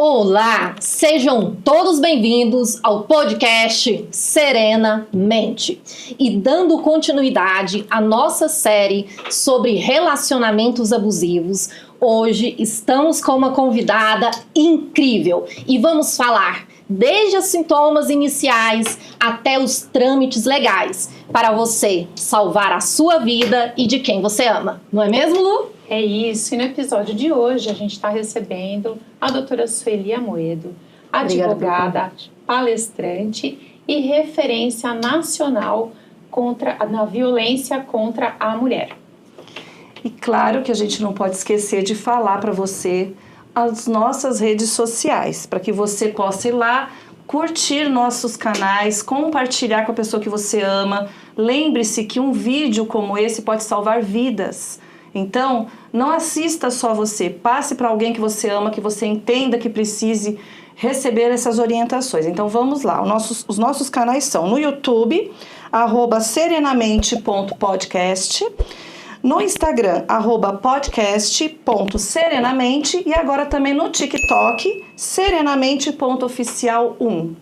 Olá, sejam todos bem-vindos ao podcast Serenamente. E dando continuidade à nossa série sobre relacionamentos abusivos, hoje estamos com uma convidada incrível e vamos falar desde os sintomas iniciais até os trâmites legais para você salvar a sua vida e de quem você ama. Não é mesmo, Lu? É isso, e no episódio de hoje a gente está recebendo a doutora Sueli Amoedo, advogada, palestrante e referência nacional na violência contra a mulher. E claro que a gente não pode esquecer de falar para você as nossas redes sociais, para que você possa ir lá, curtir nossos canais, compartilhar com a pessoa que você ama. Lembre-se que um vídeo como esse pode salvar vidas. Então, não assista só você, passe para alguém que você ama, que você entenda que precise receber essas orientações. Então, vamos lá. Os nossos canais são no YouTube, @serenamente.podcast, no Instagram, @podcast.serenamente e agora também no TikTok, serenamente.oficial1.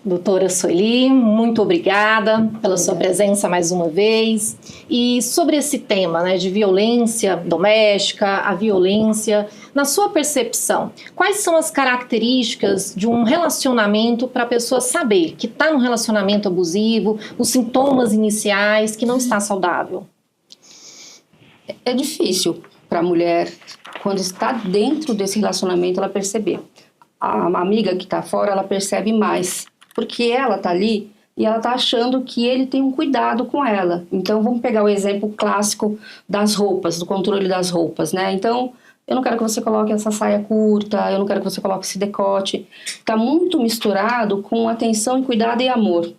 Doutora Sueli, muito obrigada pela sua presença mais uma vez. E sobre esse tema, de violência doméstica, a violência, na sua percepção, quais são as características de um relacionamento para a pessoa saber que está num relacionamento abusivo, os sintomas iniciais, que não está saudável? É difícil para a mulher, quando está dentro desse relacionamento, ela perceber. A amiga que está fora, ela percebe mais. Porque ela tá ali e ela tá achando que ele tem um cuidado com ela. Então, vamos pegar o exemplo clássico das roupas, do controle das roupas, né? Então, eu não quero que você coloque essa saia curta, eu não quero que você coloque esse decote. Tá muito misturado com atenção e cuidado e amor,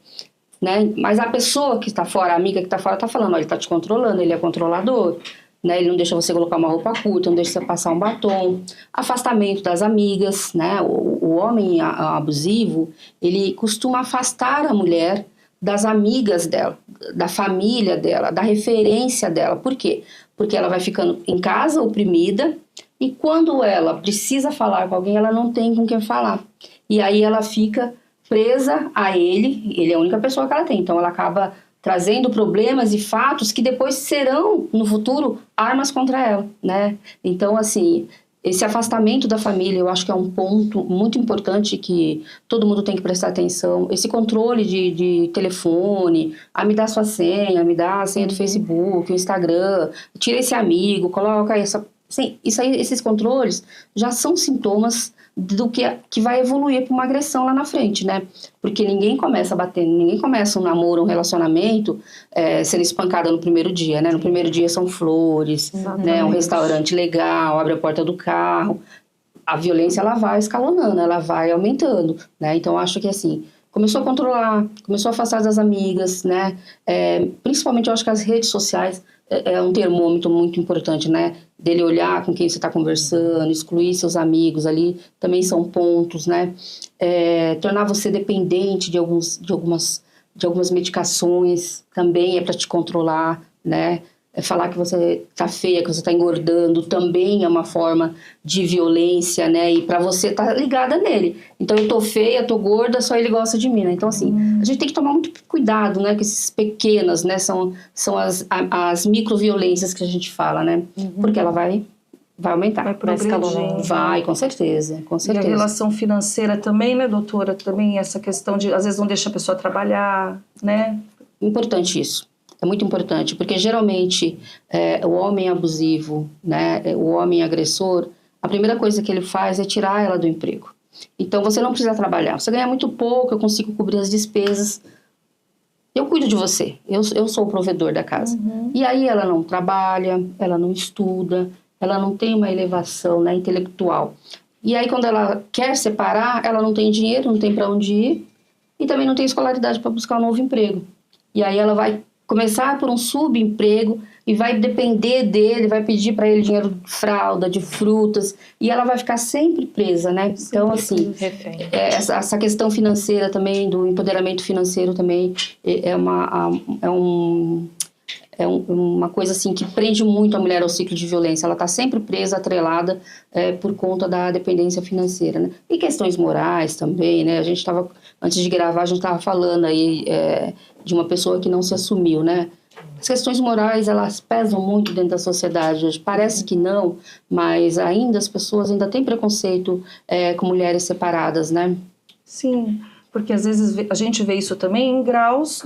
né? Mas a pessoa que está fora, a amiga que está fora, tá falando, ó, ele tá te controlando, ele é controlador, né? Ele não deixa você colocar uma roupa curta, não deixa você passar um batom. Afastamento das amigas, né? O homem abusivo, ele costuma afastar a mulher das amigas dela, da família dela, da referência dela. Por quê? Porque ela vai ficando em casa oprimida e quando ela precisa falar com alguém, ela não tem com quem falar. E aí ela fica presa a ele é a única pessoa que ela tem. Então ela acaba trazendo problemas e fatos que depois serão, no futuro, armas contra ela, né? Então, assim, esse afastamento da família, eu acho que é um ponto muito importante que todo mundo tem que prestar atenção. Esse controle de telefone, me dá sua senha, me dá a senha do Facebook, o Instagram, tira esse amigo, coloca essa... Sim, esses controles já são sintomas do que vai evoluir para uma agressão lá na frente, né? Porque ninguém começa batendo, ninguém começa um namoro, um relacionamento sendo espancada no primeiro dia, né? No primeiro dia são flores, né? Um restaurante legal, abre a porta do carro. A violência, ela vai escalonando, ela vai aumentando, né? Então, eu acho que, assim, começou a controlar, começou a afastar das amigas, né? Principalmente, eu acho que as redes sociais é um termômetro muito importante, né? Dele olhar com quem você está conversando, excluir seus amigos ali, também são pontos, né? Tornar você dependente de algumas medicações, também é para te controlar, né? Falar que você tá feia, que você tá engordando, também é uma forma de violência, né? E pra você tá ligada nele. Então, eu tô feia, tô gorda, só ele gosta de mim, né? Então, assim, a gente tem que tomar muito cuidado, né? Com esses pequenas, né? São as microviolências que a gente fala, né? Porque ela vai aumentar. Vai progredir. Vai, com certeza, com certeza. E a relação financeira também, né, doutora? Também essa questão de, às vezes, não deixa a pessoa trabalhar, né? Importante isso. É muito importante, porque geralmente o homem abusivo, né, o homem agressor, a primeira coisa que ele faz é tirar ela do emprego. Então, você não precisa trabalhar. Você ganha muito pouco, eu consigo cobrir as despesas. Eu cuido de você, eu sou o provedor da casa. E aí ela não trabalha, ela não estuda, ela não tem uma elevação, né, intelectual. E aí, quando ela quer separar, ela não tem dinheiro, não tem para onde ir e também não tem escolaridade para buscar um novo emprego. E aí ela vai começar por um subemprego e vai depender dele, vai pedir para ele dinheiro de fralda, de frutas, e ela vai ficar sempre presa, né? Então, assim, essa questão financeira também, do empoderamento financeiro também, é uma coisa assim que prende muito a mulher ao ciclo de violência. Ela está sempre presa, atrelada por conta da dependência financeira, né? E questões morais também, né? A gente estava, antes de gravar, a gente estava falando aí de uma pessoa que não se assumiu, né? As questões morais, elas pesam muito dentro da sociedade hoje. Parece que não, mas ainda as pessoas ainda têm preconceito com mulheres separadas, né? Sim, porque às vezes a gente vê isso também em graus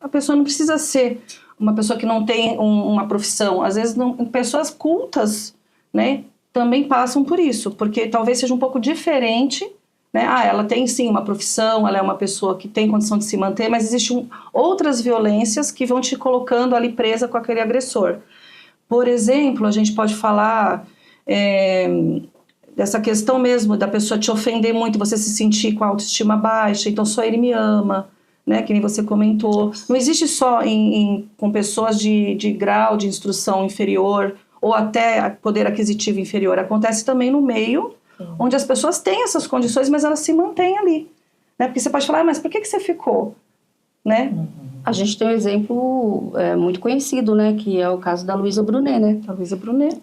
a pessoa não precisa ser uma pessoa que não tem uma profissão. Às vezes pessoas cultas, né, também passam por isso, porque talvez seja um pouco diferente, né? Ela tem sim uma profissão, ela é uma pessoa que tem condição de se manter, mas existem outras violências que vão te colocando ali presa com aquele agressor. Por exemplo, a gente pode falar dessa questão mesmo da pessoa te ofender muito, você se sentir com a autoestima baixa, então só ele me ama, né, que nem você comentou. Não existe só com pessoas de grau de instrução inferior ou até poder aquisitivo inferior, acontece também no meio onde as pessoas têm essas condições, mas elas se mantêm ali, né? Porque você pode falar, mas por que você ficou, né? A gente tem um exemplo muito conhecido, né, que é o caso da Luísa Brunet, né? A Luísa Brunet.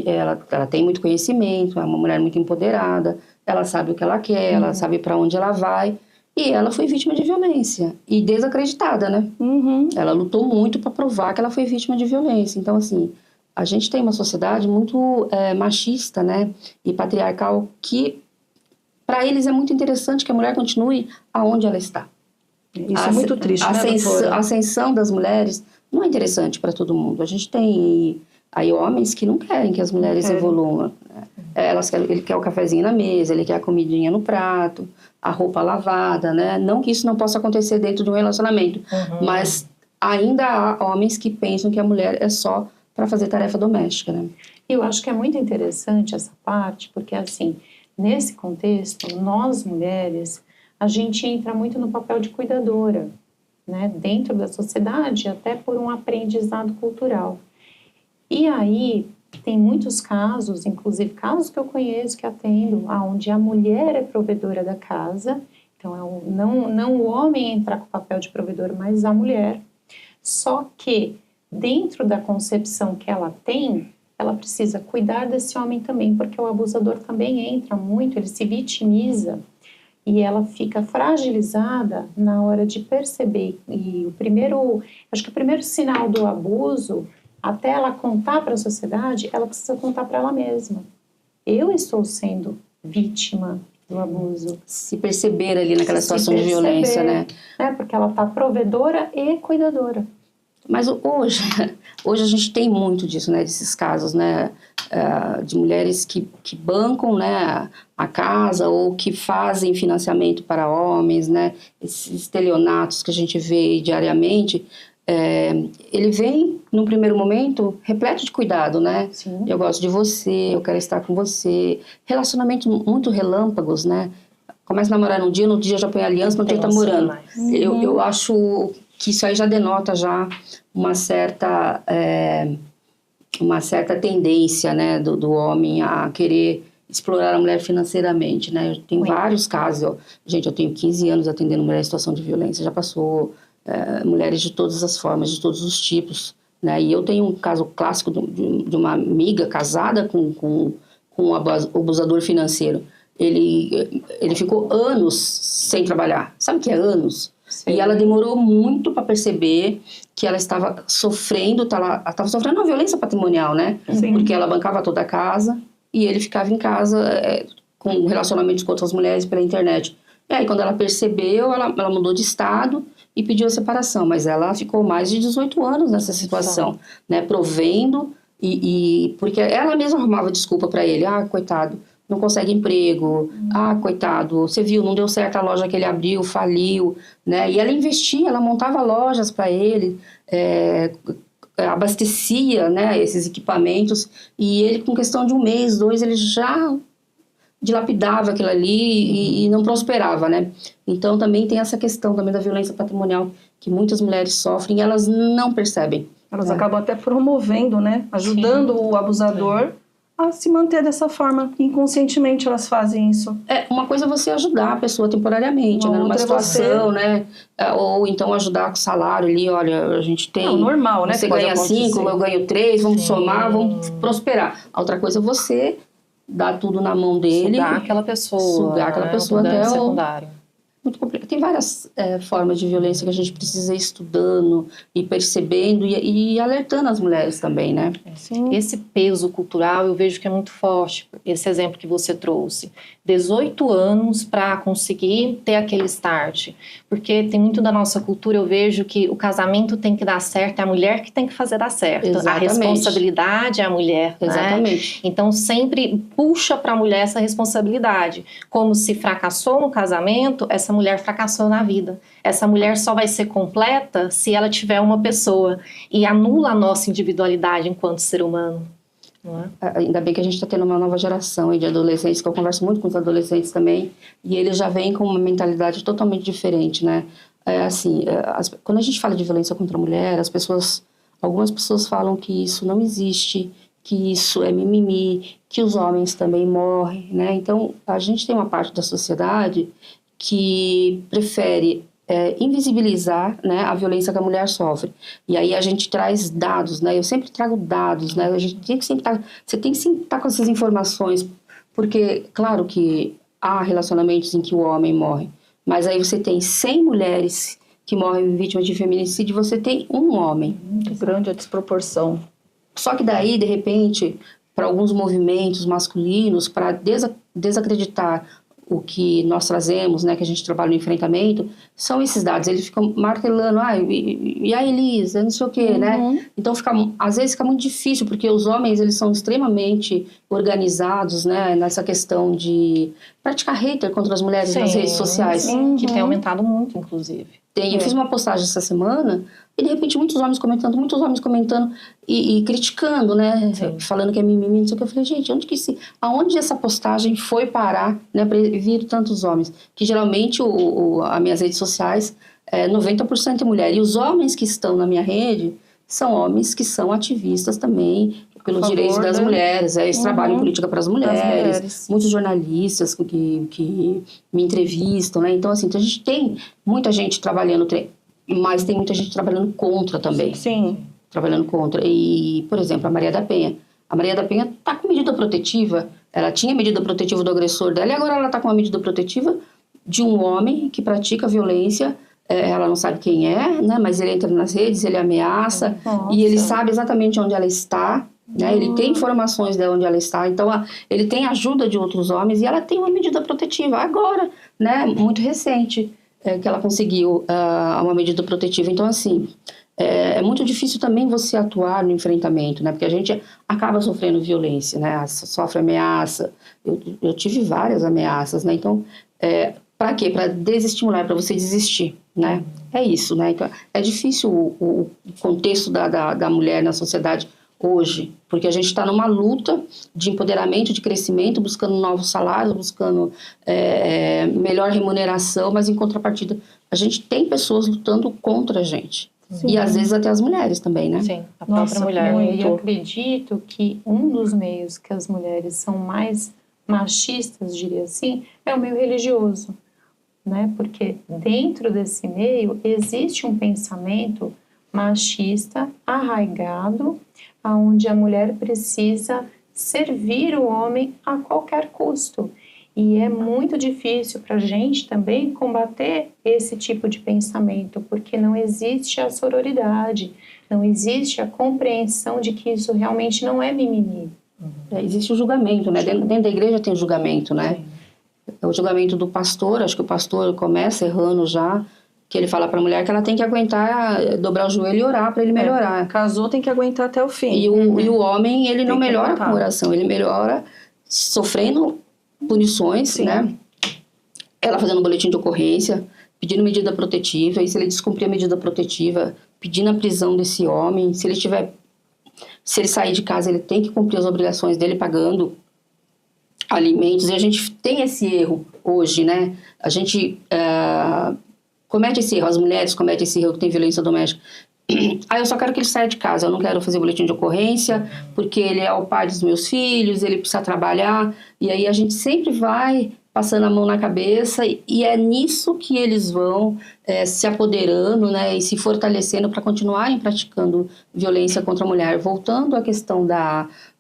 Ela tem muito conhecimento, é uma mulher muito empoderada, ela sabe o que ela quer, ela sabe para onde ela vai, e ela foi vítima de violência e desacreditada, né? Ela lutou muito para provar que ela foi vítima de violência. Então, assim, a gente tem uma sociedade muito machista, né, e patriarcal, que para eles é muito interessante que a mulher continue aonde ela está. Isso é muito triste, né, a ascensão das mulheres não é interessante para todo mundo. A gente tem aí homens que não querem que as mulheres evoluam. Ele quer o cafezinho na mesa, ele quer a comidinha no prato, a roupa lavada, né? Não que isso não possa acontecer dentro de um relacionamento, mas ainda há homens que pensam que a mulher é só para fazer tarefa doméstica, né? Eu acho que é muito interessante essa parte, porque assim, nesse contexto, nós mulheres, a gente entra muito no papel de cuidadora, né? Dentro da sociedade, até por um aprendizado cultural. E aí, tem muitos casos, inclusive casos que eu conheço, que atendo, onde a mulher é provedora da casa, então não o homem entrar com o papel de provedor, mas a mulher. Só que, dentro da concepção que ela tem, ela precisa cuidar desse homem também, porque o abusador também entra muito, ele se vitimiza e ela fica fragilizada na hora de perceber. E acho que o primeiro sinal do abuso, até ela contar para a sociedade, ela precisa contar para ela mesma. Eu estou sendo vítima do abuso. Se perceber ali naquela situação de violência, né? Porque ela está provedora e cuidadora. Mas hoje a gente tem muito disso, né? Desses casos, né? De mulheres que bancam, né, a casa ou que fazem financiamento para homens, né? Esses estelionatos que a gente vê diariamente. Ele vem, num primeiro momento, repleto de cuidado, né? Sim. Eu gosto de você, eu quero estar com você. Relacionamentos muito relâmpagos, né? Começa a namorar num dia, no outro dia já põe aliança, no outro dia tá namorando. Eu acho que isso aí já denota já uma certa tendência, né, do homem a querer explorar a mulher financeiramente, né? Eu tenho vários casos. Gente, eu tenho 15 anos atendendo mulher em situação de violência, já passou... mulheres de todas as formas, de todos os tipos, né? E eu tenho um caso clássico de uma amiga casada com um abusador financeiro. Ele ficou anos sem trabalhar. Sabe o que é anos? Sim. E ela demorou muito para perceber que ela estava sofrendo, estava sofrendo uma violência patrimonial, né? Sim. Porque ela bancava toda a casa e ele ficava em casa com relacionamentos com outras mulheres pela internet. E aí, quando ela percebeu, ela mudou de estado e pediu a separação, mas ela ficou mais de 18 anos nessa situação, né, provendo, porque ela mesma arrumava desculpa para ele, coitado, não consegue emprego, coitado, você viu, não deu certo a loja que ele abriu, faliu, né, e ela investia, ela montava lojas para ele, abastecia, né, esses equipamentos, e ele, com questão de 1 mês, 2, ele já dilapidava aquilo ali e não prosperava, né? Então também tem essa questão também da violência patrimonial que muitas mulheres sofrem e elas não percebem. Elas acabam até promovendo, né? Ajudando o abusador a se manter dessa forma. Inconscientemente elas fazem isso. Uma coisa é você ajudar a pessoa temporariamente, né? Numa situação, né? Ou então ajudar com o salário ali, olha, a gente tem... Não, normal, né? Você ganha 5, eu ganho 3, vamos somar, vamos prosperar. A outra coisa é você dar tudo na mão dele. Sugar aquela pessoa. Sugar aquela pessoa até secundário. Muito complicado. Tem várias formas de violência que a gente precisa ir estudando e percebendo e alertando as mulheres também, né? Sim. Esse peso cultural eu vejo que é muito forte. Esse exemplo que você trouxe. 18 anos para conseguir ter aquele start. Porque tem muito da nossa cultura, eu vejo que o casamento tem que dar certo, é a mulher que tem que fazer dar certo. Exatamente. A responsabilidade é a mulher. Exatamente. Né? Então sempre puxa para a mulher essa responsabilidade. Como se fracassou no casamento, essa mulher fracassou na vida. Essa mulher só vai ser completa se ela tiver uma pessoa. E anula a nossa individualidade enquanto ser humano. Não é? Ainda bem que a gente está tendo uma nova geração aí de adolescentes, que eu converso muito com os adolescentes também, e eles já vêm com uma mentalidade totalmente diferente, né? Quando a gente fala de violência contra a mulher, algumas pessoas falam que isso não existe, que isso é mimimi, que os homens também morrem, né? Então, a gente tem uma parte da sociedade que prefere invisibilizar, né, a violência que a mulher sofre. E aí a gente traz dados, né? Eu sempre trago dados, né? A gente tem que sempre você tem que sempre estar com essas informações, porque, claro que há relacionamentos em que o homem morre, mas aí você tem 100 mulheres que morrem vítimas de feminicídio, você tem um homem. Muito grande a desproporção. Só que daí, de repente, para alguns movimentos masculinos, para desacreditar o que nós trazemos, né, que a gente trabalha no enfrentamento, são esses dados. Eles ficam martelando, e a Elisa, não sei o quê, né? Então, às vezes fica muito difícil, porque os homens, eles são extremamente organizados, né, nessa questão de praticar hater contra as mulheres nas redes sociais. Que tem aumentado muito, inclusive. Eu fiz uma postagem essa semana e de repente muitos homens comentando e criticando, né? Sim. Falando que é mimimi, não sei o que. Eu falei, gente, aonde essa postagem foi parar, né? Para vir tantos homens? Que geralmente as minhas redes sociais 90% é mulher. E os homens que estão na minha rede são homens que são ativistas também pelos direitos das mulheres, eles trabalham em política para as mulheres, muitos jornalistas que me entrevistam, né? Então, assim, a gente tem muita gente trabalhando, mas tem muita gente trabalhando contra também. Sim. Trabalhando contra. E, por exemplo, a Maria da Penha. A Maria da Penha está com medida protetiva, ela tinha medida protetiva do agressor dela e agora ela está com uma medida protetiva de um homem que pratica violência. Ela não sabe quem é, né? Mas ele entra nas redes, ele ameaça e ele sabe exatamente onde ela está. Né? Ele tem informações de onde ela está, então ele tem ajuda de outros homens e ela tem uma medida protetiva agora, né? Muito recente que ela conseguiu uma medida protetiva. Então, assim, é muito difícil também você atuar no enfrentamento, né? Porque a gente acaba sofrendo violência, né? Sofre ameaça. Eu tive várias ameaças, né? Então, para quê? Para desestimular, para você desistir, né? É isso, né? Então, é difícil o contexto da mulher na sociedade hoje, porque a gente está numa luta de empoderamento, de crescimento, buscando novos salários, buscando melhor remuneração, mas em contrapartida a gente tem pessoas lutando contra a gente. Sim. E às vezes até as mulheres também, né? Sim, a própria mulher. E eu acredito que um dos meios que as mulheres são mais machistas, diria assim, é o meio religioso, né? Porque dentro desse meio existe um pensamento machista arraigado, onde a mulher precisa servir o homem a qualquer custo. E é muito difícil para a gente também combater esse tipo de pensamento, porque não existe a sororidade, não existe a compreensão de que isso realmente não é mimimi. Existe o julgamento, né? Dentro da igreja tem o julgamento, né? Sim. O julgamento do pastor, acho que o pastor começa errando já, que ele fala para a mulher que ela tem que aguentar, dobrar o joelho e orar para ele melhorar. Casou, tem que aguentar até o fim. E o homem, ele não melhora com oração, ele melhora sofrendo punições, sim, né? Ela fazendo boletim de ocorrência, pedindo medida protetiva, e se ele descumprir a medida protetiva, pedindo a prisão desse homem. Se ele sair de casa, ele tem que cumprir as obrigações dele pagando alimentos. E a gente tem esse erro hoje, né? A gente comete esse erro, as mulheres cometem esse erro que tem violência doméstica, eu só quero que ele saia de casa, eu não quero fazer boletim de ocorrência, porque ele é o pai dos meus filhos, ele precisa trabalhar, e aí a gente sempre vai passando a mão na cabeça, e é nisso que eles vão se apoderando, né, e se fortalecendo para continuarem praticando violência contra a mulher. Voltando à questão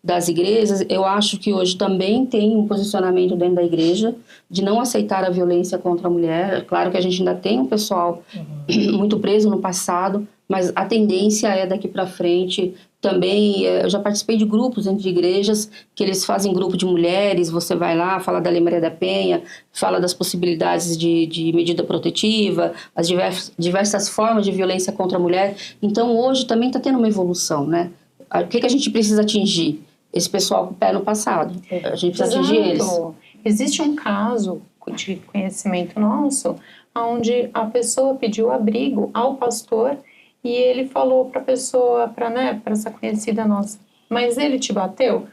das igrejas, eu acho que hoje também tem um posicionamento dentro da igreja de não aceitar a violência contra a mulher. Claro que a gente ainda tem um pessoal muito preso no passado, mas a tendência é daqui para frente também. Eu já participei de grupos dentro de igrejas que eles fazem grupo de mulheres, você vai lá, fala da Lei Maria da Penha, fala das possibilidades de medida protetiva, as diversas formas de violência contra a mulher. Então hoje também está tendo uma evolução, né? O que a gente precisa atingir? Esse pessoal com o pé no passado. A gente precisa atingir eles. Existe um caso de conhecimento nosso, onde a pessoa pediu abrigo ao pastor e ele falou para a pessoa, para essa conhecida nossa, mas ele te bateu?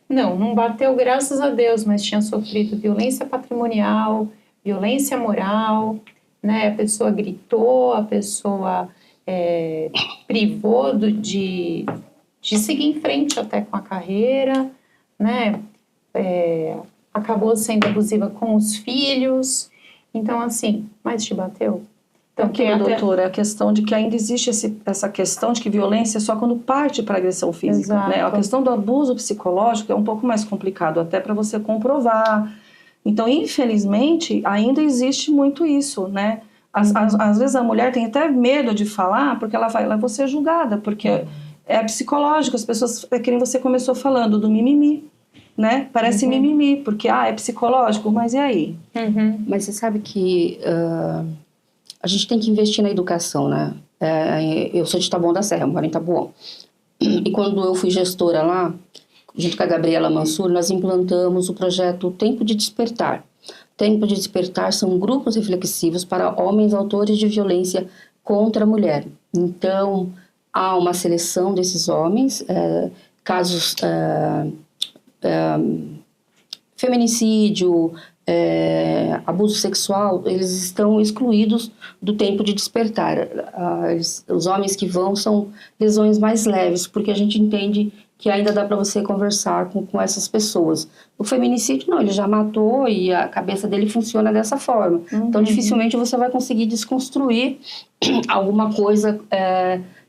Não bateu, graças a Deus, mas tinha sofrido violência patrimonial, violência moral, né? A pessoa gritou, a pessoa privou de seguir em frente até com a carreira, né? Acabou sendo abusiva com os filhos. Então, assim, mas te bateu? Então, doutora, a questão de que ainda existe essa questão de que violência é só quando parte para agressão física. Exato. Né? A questão do abuso psicológico é um pouco mais complicado, até para você comprovar. Então, infelizmente, ainda existe muito isso, né? Às vezes a mulher tem até medo de falar, porque ela vai ser julgada, porque é psicológico. As pessoas, é que nem você começou falando, do mimimi, né? Parece mimimi, porque é psicológico, mas e aí? Mas você sabe que a gente tem que investir na educação, né? Eu sou de Taboão da Serra, moro em Taboão. E quando eu fui gestora lá, junto com a Gabriela Mansur, nós implantamos o projeto Tempo de Despertar. Tempo de Despertar são grupos reflexivos para homens autores de violência contra a mulher. Então, há uma seleção desses homens, casos feminicídio, abuso sexual, eles estão excluídos do tempo de despertar. Os homens que vão são lesões mais leves, porque a gente entende que ainda dá para você conversar com essas pessoas. O feminicídio, não, ele já matou e a cabeça dele funciona dessa forma. Então, dificilmente você vai conseguir desconstruir alguma coisa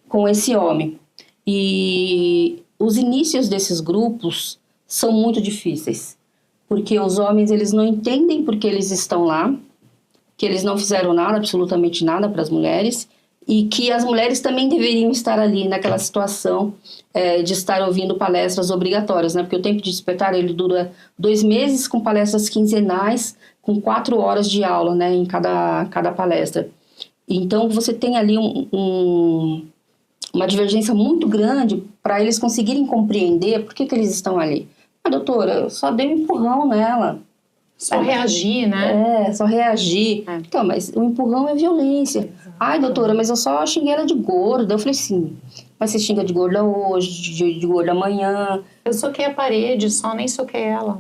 com esse homem. E os inícios desses grupos são muito difíceis, porque os homens, eles não entendem porque eles estão lá, que eles não fizeram nada, absolutamente nada para as mulheres, e que as mulheres também deveriam estar ali naquela situação de estar ouvindo palestras obrigatórias, né? Porque o Tempo de Despertar, ele dura 2 meses com palestras quinzenais, com 4 horas de aula, né, em cada palestra. Então, você tem ali uma divergência muito grande para eles conseguirem compreender por que eles estão ali. Doutora, eu só dei um empurrão nela. Só reagir, né? Só reagir. Então, mas o empurrão é violência. Exato. Ai, doutora, mas eu só xinguei ela de gorda. Eu falei, sim, mas você xinga de gorda hoje, de gorda amanhã. Eu soquei a parede, só nem soquei ela.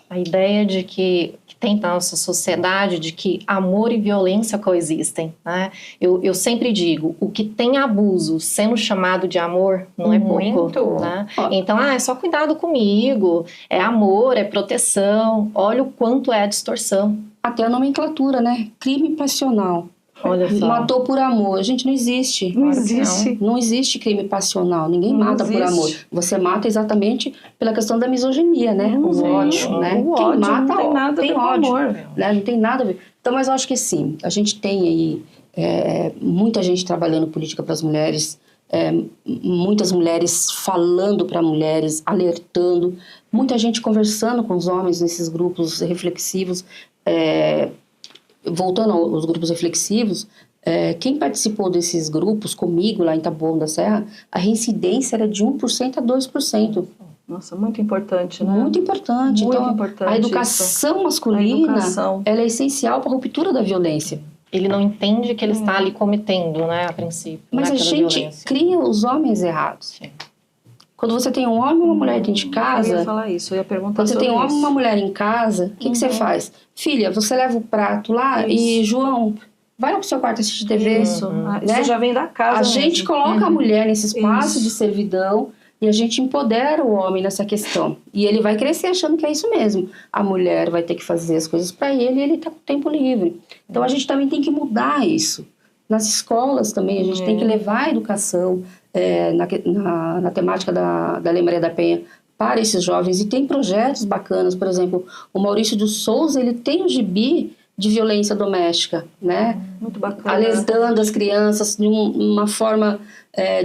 A ideia de que tem na nossa sociedade de que amor e violência coexistem, né? Eu sempre digo, o que tem abuso sendo chamado de amor não é pouco, né? Então, é só cuidado comigo, é amor, é proteção, olha o quanto é a distorção. Até a nomenclatura, né? Crime passional. Olha só. Matou por amor. Gente, não existe. Não existe. Não existe crime passional. Ninguém mata por amor. Você mata exatamente pela questão da misoginia, né? O ódio, né? O Quem ódio mata, não tem nada a ver com amor. Né? Não tem nada a ver. Então, mas eu acho que sim. A gente tem aí muita gente trabalhando política para as mulheres, muitas mulheres falando para mulheres, alertando, muita gente conversando com os homens nesses grupos reflexivos. Voltando aos grupos reflexivos, quem participou desses grupos comigo lá em Taboão da Serra, a reincidência era de 1% a 2%. Nossa, muito importante, né? Muito importante. Muito então, importante a educação masculina, ela é essencial para a ruptura da violência. Ele não entende que ele está ali cometendo, né, a princípio. Mas a gente violência. Cria os homens errados. Sim. Quando você tem um homem e uma mulher dentro de casa... Eu ia falar isso, eu ia perguntar quando você tem um homem e uma isso. mulher em casa, o que você faz? Filha, você leva o prato lá e João, Vai lá pro seu quarto assistir TV. Isso, isso já vem da casa. A gente coloca a mulher nesse espaço Isso. de servidão e a gente empodera o homem nessa questão. E ele vai crescer achando que é isso mesmo. A mulher vai ter que fazer as coisas para ele e ele tá com tempo livre. Então a gente também tem que mudar isso. Nas escolas também a gente tem que levar a educação na temática da Lei Maria da Penha para esses jovens. E tem projetos bacanas, por exemplo, o Maurício de Souza, ele tem um gibi de violência doméstica, né? Muito bacana. Alertando as crianças de uma forma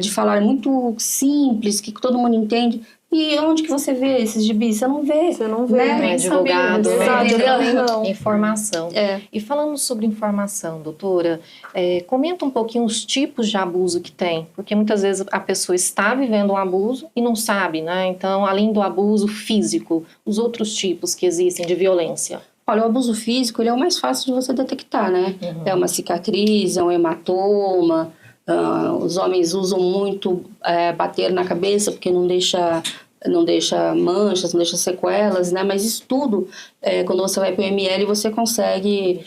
de falar muito simples, que todo mundo entende. E onde que você vê esses gibis? Você não vê. Você não vê. Né? Não é divulgado, Exato, não. Informação. E falando sobre informação, doutora, comenta um pouquinho os tipos de abuso que tem, porque muitas vezes a pessoa está vivendo um abuso e não sabe, né? Então, além do abuso físico, os outros tipos que existem de violência. Olha, o abuso físico, ele é o mais fácil de você detectar, né? É uma cicatriz, é um hematoma. Os homens usam muito bater na cabeça porque não deixa manchas, não deixa sequelas, né? Mas isso tudo, quando você vai para o ML, você consegue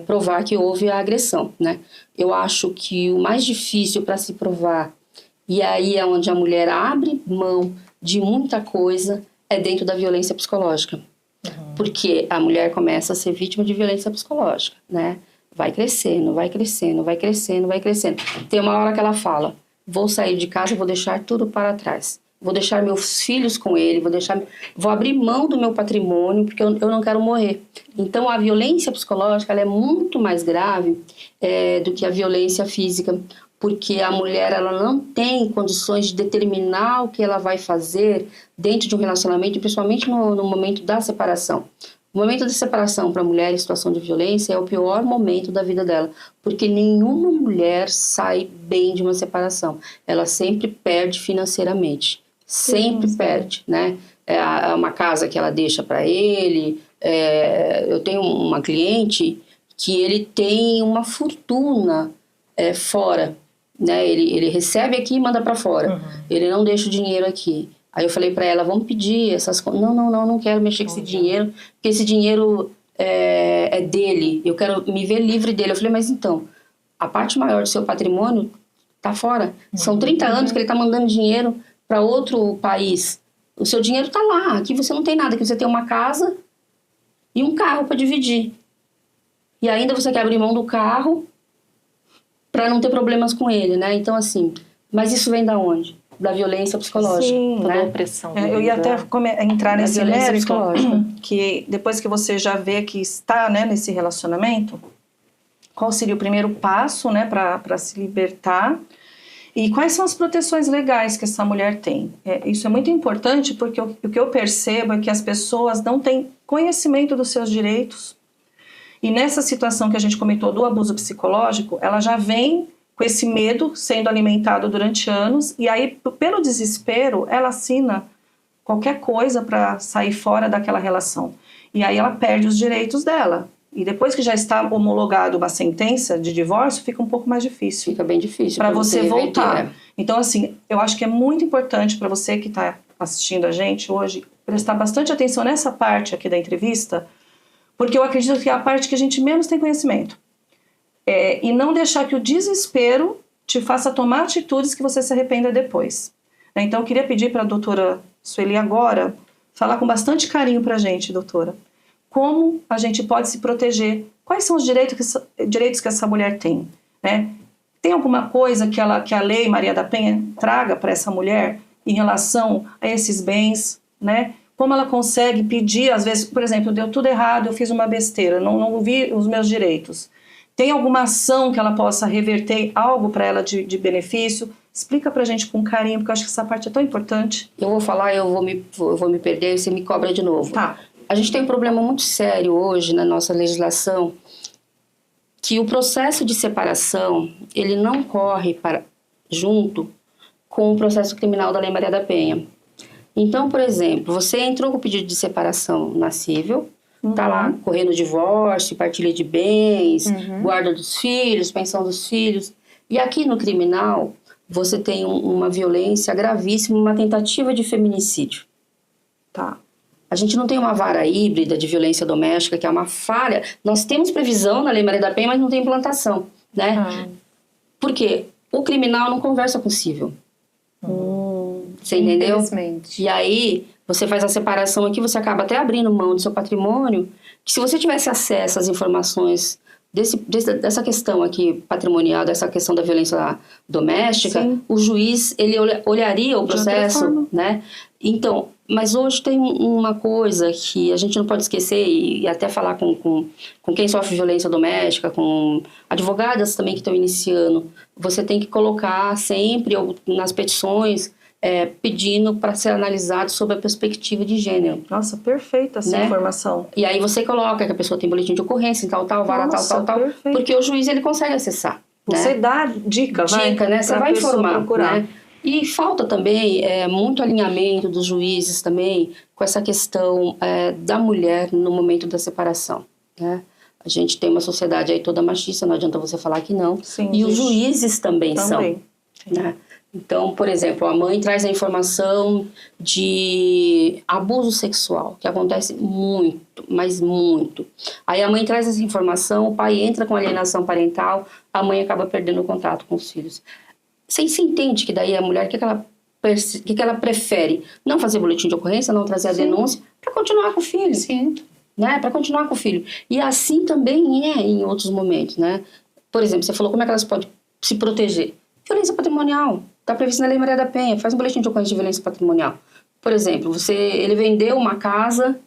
provar que houve a agressão, né? Eu acho que o mais difícil para se provar, e aí é onde a mulher abre mão de muita coisa, é dentro da violência psicológica. Porque a mulher começa a ser vítima de violência psicológica, né? Vai crescendo, vai crescendo, vai crescendo, vai crescendo. Tem uma hora que ela fala, vou sair de casa, vou deixar tudo para trás. Vou deixar meus filhos com ele, vou abrir mão do meu patrimônio, porque eu não quero morrer. Então, a violência psicológica ela é muito mais grave do que a violência física, porque a mulher ela não tem condições de determinar o que ela vai fazer dentro de um relacionamento, principalmente no momento da separação. O momento da separação para a mulher em situação de violência é o pior momento da vida dela, porque nenhuma mulher sai bem de uma separação. Ela sempre perde financeiramente, sempre perde, né? É uma casa que ela deixa para ele. Eu tenho uma cliente que ele tem uma fortuna fora, né? Ele recebe aqui e manda para fora. Ele não deixa o dinheiro aqui. Aí eu falei para ela, vamos pedir essas coisas. Não quero mexer com esse dinheiro, porque esse dinheiro é dele. Eu quero me ver livre dele. Eu falei, mas então, a parte maior do seu patrimônio tá fora. São 30 anos que ele tá mandando dinheiro para outro país. O seu dinheiro tá lá. Aqui você não tem nada. Aqui você tem uma casa e um carro para dividir. E ainda você quer abrir mão do carro para não ter problemas com ele, né? Então, assim, mas isso vem da onde? Da violência psicológica. Sim, da né? opressão. Eu ia até entrar nesse violência mérito, psicológica. que depois que você já vê que está, né, nesse relacionamento, qual seria o primeiro passo, né, para se libertar? E quais são as proteções legais que essa mulher tem? Isso é muito importante porque o que eu percebo é que as pessoas não têm conhecimento dos seus direitos. E nessa situação que a gente comentou do abuso psicológico, ela já vem com esse medo sendo alimentado durante anos, e aí, pelo desespero, ela assina qualquer coisa para sair fora daquela relação. E aí ela perde os direitos dela. E depois que já está homologado uma sentença de divórcio, fica um pouco mais difícil. Fica bem difícil para você voltar. reverter. Então, assim, eu acho que é muito importante para você que está assistindo a gente hoje, prestar bastante atenção nessa parte aqui da entrevista, porque eu acredito que é a parte que a gente menos tem conhecimento. E não deixar que o desespero te faça tomar atitudes que você se arrependa depois. Então, eu queria pedir para a doutora Sueli agora falar com bastante carinho para a gente, doutora, como a gente pode se proteger, quais são os direitos que essa mulher tem, né? Tem alguma coisa que a Lei Maria da Penha traga para essa mulher em relação a esses bens, né? Como ela consegue pedir, às vezes, por exemplo, deu tudo errado, eu fiz uma besteira, não vi os meus direitos. Tem alguma ação que ela possa reverter algo para ela de benefício? Explica pra gente com carinho, porque eu acho que essa parte é tão importante. Eu vou falar, eu vou me perder e você me cobra de novo. Tá. A gente tem um problema muito sério hoje na nossa legislação, que o processo de separação, ele não corre junto com o processo criminal da Lei Maria da Penha. Então, por exemplo, você entrou com o pedido de separação na cível, tá lá correndo divórcio, partilha de bens, guarda dos filhos, pensão dos filhos. E aqui no criminal, você tem uma violência gravíssima, uma tentativa de feminicídio. Tá. A gente não tem uma vara híbrida de violência doméstica, que é uma falha. Nós temos previsão na Lei Maria da Penha, mas não tem implantação, né? Por quê? O criminal não conversa com o civil. Você entendeu? Infelizmente. E aí, você faz a separação aqui, você acaba até abrindo mão do seu patrimônio, que se você tivesse acesso às informações dessa questão aqui patrimonial, dessa questão da violência doméstica, Sim. o juiz, ele olharia o De outra processo, forma. né? Então, mas hoje tem uma coisa que a gente não pode esquecer, e até falar com quem sofre violência doméstica, com advogadas também que estão iniciando, você tem que colocar sempre nas petições, pedindo para ser analisado sob a perspectiva de gênero. Nossa, perfeita essa Né? informação. E aí você coloca que a pessoa tem boletim de ocorrência, em tal, vara, Nossa, tal, perfeito. porque o juiz ele consegue acessar. Você né? dá dica, Né? Você pra vai pessoa informar, procurar. né? E falta também muito alinhamento dos juízes também com essa questão da mulher no momento da separação, né? A gente tem uma sociedade aí toda machista, não adianta você falar que não. Sim, e os existe. juízes também são. Também. Né? Então, por exemplo, a mãe traz a informação de abuso sexual, que acontece muito, mas muito. Aí a mãe traz essa informação, o pai entra com alienação parental, a mãe acaba perdendo o contato com os filhos. Você se entende que daí a mulher, o que ela prefere? Não fazer boletim de ocorrência, não trazer a denúncia, para continuar com o filho. Sim. Né? Para continuar com o filho. E assim também é em outros momentos, né? Por exemplo, você falou como é que elas podem se proteger. Violência patrimonial. Está previsto na Lei Maria da Penha. Faz um boletim de ocorrência de violência patrimonial. Por exemplo, ele vendeu uma casa,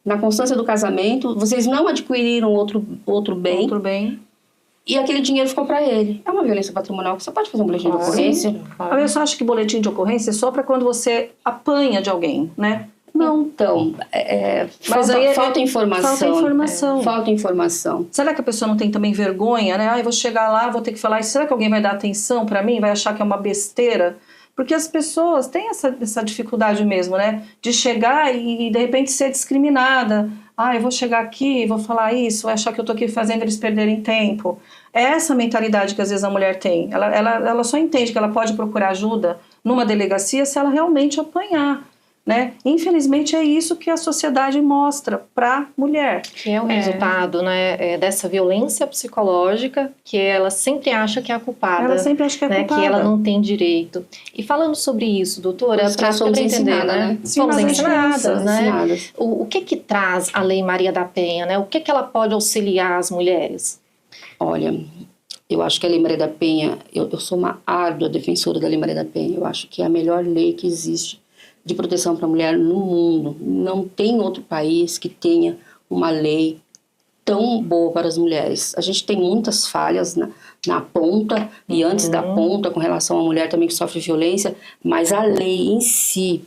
na constância do casamento, vocês não adquiriram outro bem, Outro bem. e aquele dinheiro ficou para ele. É uma violência patrimonial. Você pode fazer um boletim de ocorrência? Eu só acho que boletim de ocorrência é só para quando você apanha de alguém, né? Não. Então, Mas aí falta informação. Falta informação. Falta informação. Será que a pessoa não tem também vergonha, né? Eu vou chegar lá, vou ter que falar, será que alguém vai dar atenção para mim? Vai achar que é uma besteira? Porque as pessoas têm essa dificuldade mesmo, né? De chegar e de repente ser discriminada. Eu vou chegar aqui, vou falar isso, vai achar que eu tô aqui fazendo eles perderem tempo. É essa mentalidade que às vezes a mulher tem. Ela só entende que ela pode procurar ajuda numa delegacia se ela realmente apanhar. Né? Infelizmente é isso que a sociedade mostra para mulher. Que é o resultado, né, dessa violência psicológica, que ela sempre acha que é a culpada. Ela sempre acha que é né, culpada. que ela não tem direito. E falando sobre isso, doutora, para somos entender, ensinadas, né? Sim, Somos mas ensinadas, né? Ensinadas. O que traz a Lei Maria da Penha, né? O que ela pode auxiliar as mulheres? Olha, eu acho que a Lei Maria da Penha, eu sou uma árdua defensora da Lei Maria da Penha. Eu acho que é a melhor lei que existe de proteção para a mulher no mundo. Não tem outro país que tenha uma lei tão boa para as mulheres. A gente tem muitas falhas na ponta e antes da ponta com relação à mulher também que sofre violência, mas a lei em si,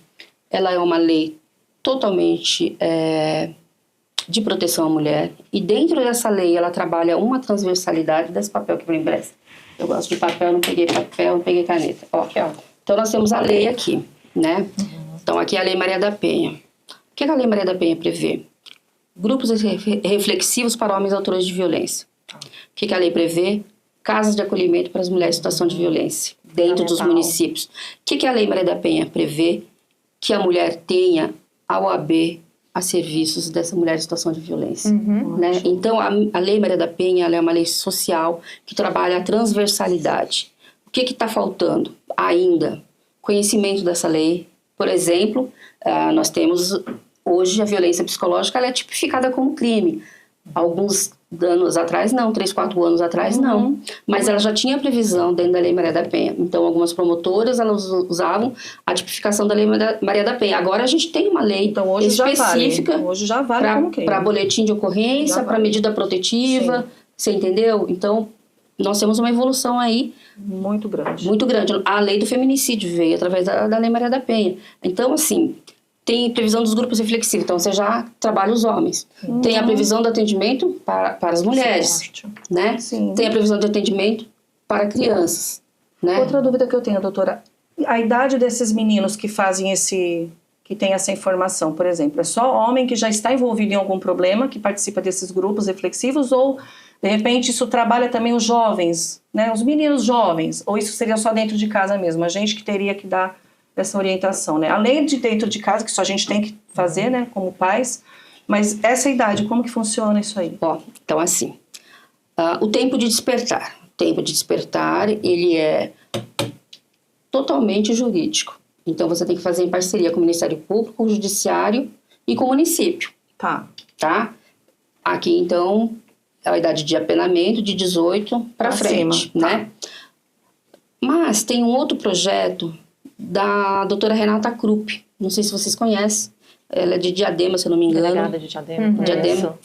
ela é uma lei totalmente de proteção à mulher, e dentro dessa lei ela trabalha uma transversalidade desse papel que eu empresto. Eu gosto de papel, não peguei caneta. Então nós temos a lei aqui, né? Então, aqui é a Lei Maria da Penha. O que a Lei Maria da Penha prevê? Grupos reflexivos para homens autores de violência. O que a lei prevê? Casas de acolhimento para as mulheres em situação de violência, dentro dos municípios. O que a Lei Maria da Penha prevê? Que a mulher tenha a OAB a serviços dessa mulher em situação de violência. Né? Então, a Lei Maria da Penha ela é uma lei social que trabalha a transversalidade. O que está faltando ainda? Conhecimento dessa lei. Por exemplo, nós temos hoje a violência psicológica, ela é tipificada como crime. Alguns anos atrás não, 3, 4 anos atrás não. Mas ela já tinha previsão dentro da Lei Maria da Penha. Então, algumas promotoras, elas usavam a tipificação da Lei Maria da Penha. Agora a gente tem uma lei hoje específica hoje já vale para boletim de ocorrência, para medida protetiva. Sim. Você entendeu? Então, nós temos uma evolução aí muito grande. Muito grande. A lei do feminicídio veio através da Lei Maria da Penha. Então, assim, tem previsão dos grupos reflexivos. Então, você já trabalha os homens. Tem a previsão do atendimento para as mulheres, né? Sim. Tem a previsão de atendimento para crianças, né? Outra dúvida que eu tenho, doutora, a idade desses meninos que fazem que tem essa informação, por exemplo, é só homem que já está envolvido em algum problema, que participa desses grupos reflexivos, ou de repente isso trabalha também os jovens, né? Os meninos jovens, ou isso seria só dentro de casa mesmo, a gente que teria que dar essa orientação, né? Além de dentro de casa, que só a gente tem que fazer, né, como pais. Mas essa idade, como que funciona isso aí? Ó, então assim, o tempo de despertar. O tempo de despertar, ele é totalmente jurídico. Então, você tem que fazer em parceria com o Ministério Público, com o Judiciário e com o município. Tá. Aqui, então, é a idade de apenamento de 18 para frente, cima. né? Mas tem um outro projeto da doutora Renata Krupp. Não sei se vocês conhecem. Ela é de Diadema, se eu não me engano. Delegada de Diadema. Diadema.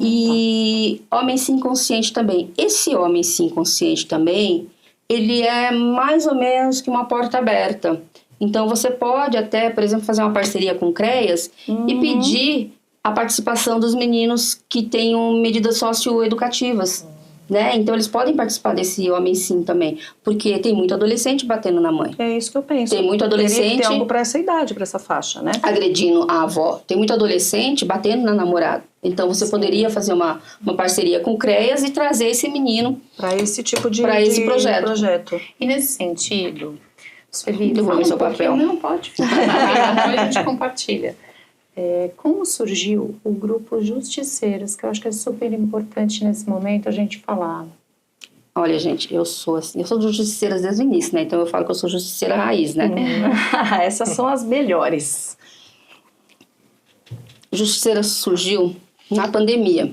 E homem sim consciente também. Esse homem sim consciente também, ele é mais ou menos que uma porta aberta. Então, você pode até, por exemplo, fazer uma parceria com o CREAS e pedir a participação dos meninos que tenham medidas socioeducativas, né? Então, eles podem participar desse homem sim também, porque tem muito adolescente batendo na mãe. É isso que eu penso. Tem muito adolescente... Teria que ter algo para essa idade, para essa faixa, né? Agredindo a avó. Tem muito adolescente batendo na namorada. Então, você poderia fazer uma parceria com o CREAS e trazer esse menino para esse tipo de, esse projeto. E nesse sentido, Sueli, eu vou ver seu papel. Não, pode ficar. Depois a gente compartilha. Como surgiu o grupo Justiceiras, que eu acho que é super importante nesse momento a gente falar. Olha, gente, eu sou justiceiras desde o início, né? Então eu falo que eu sou justiceira raiz, né? Essas são as melhores. Justiceira surgiu na pandemia.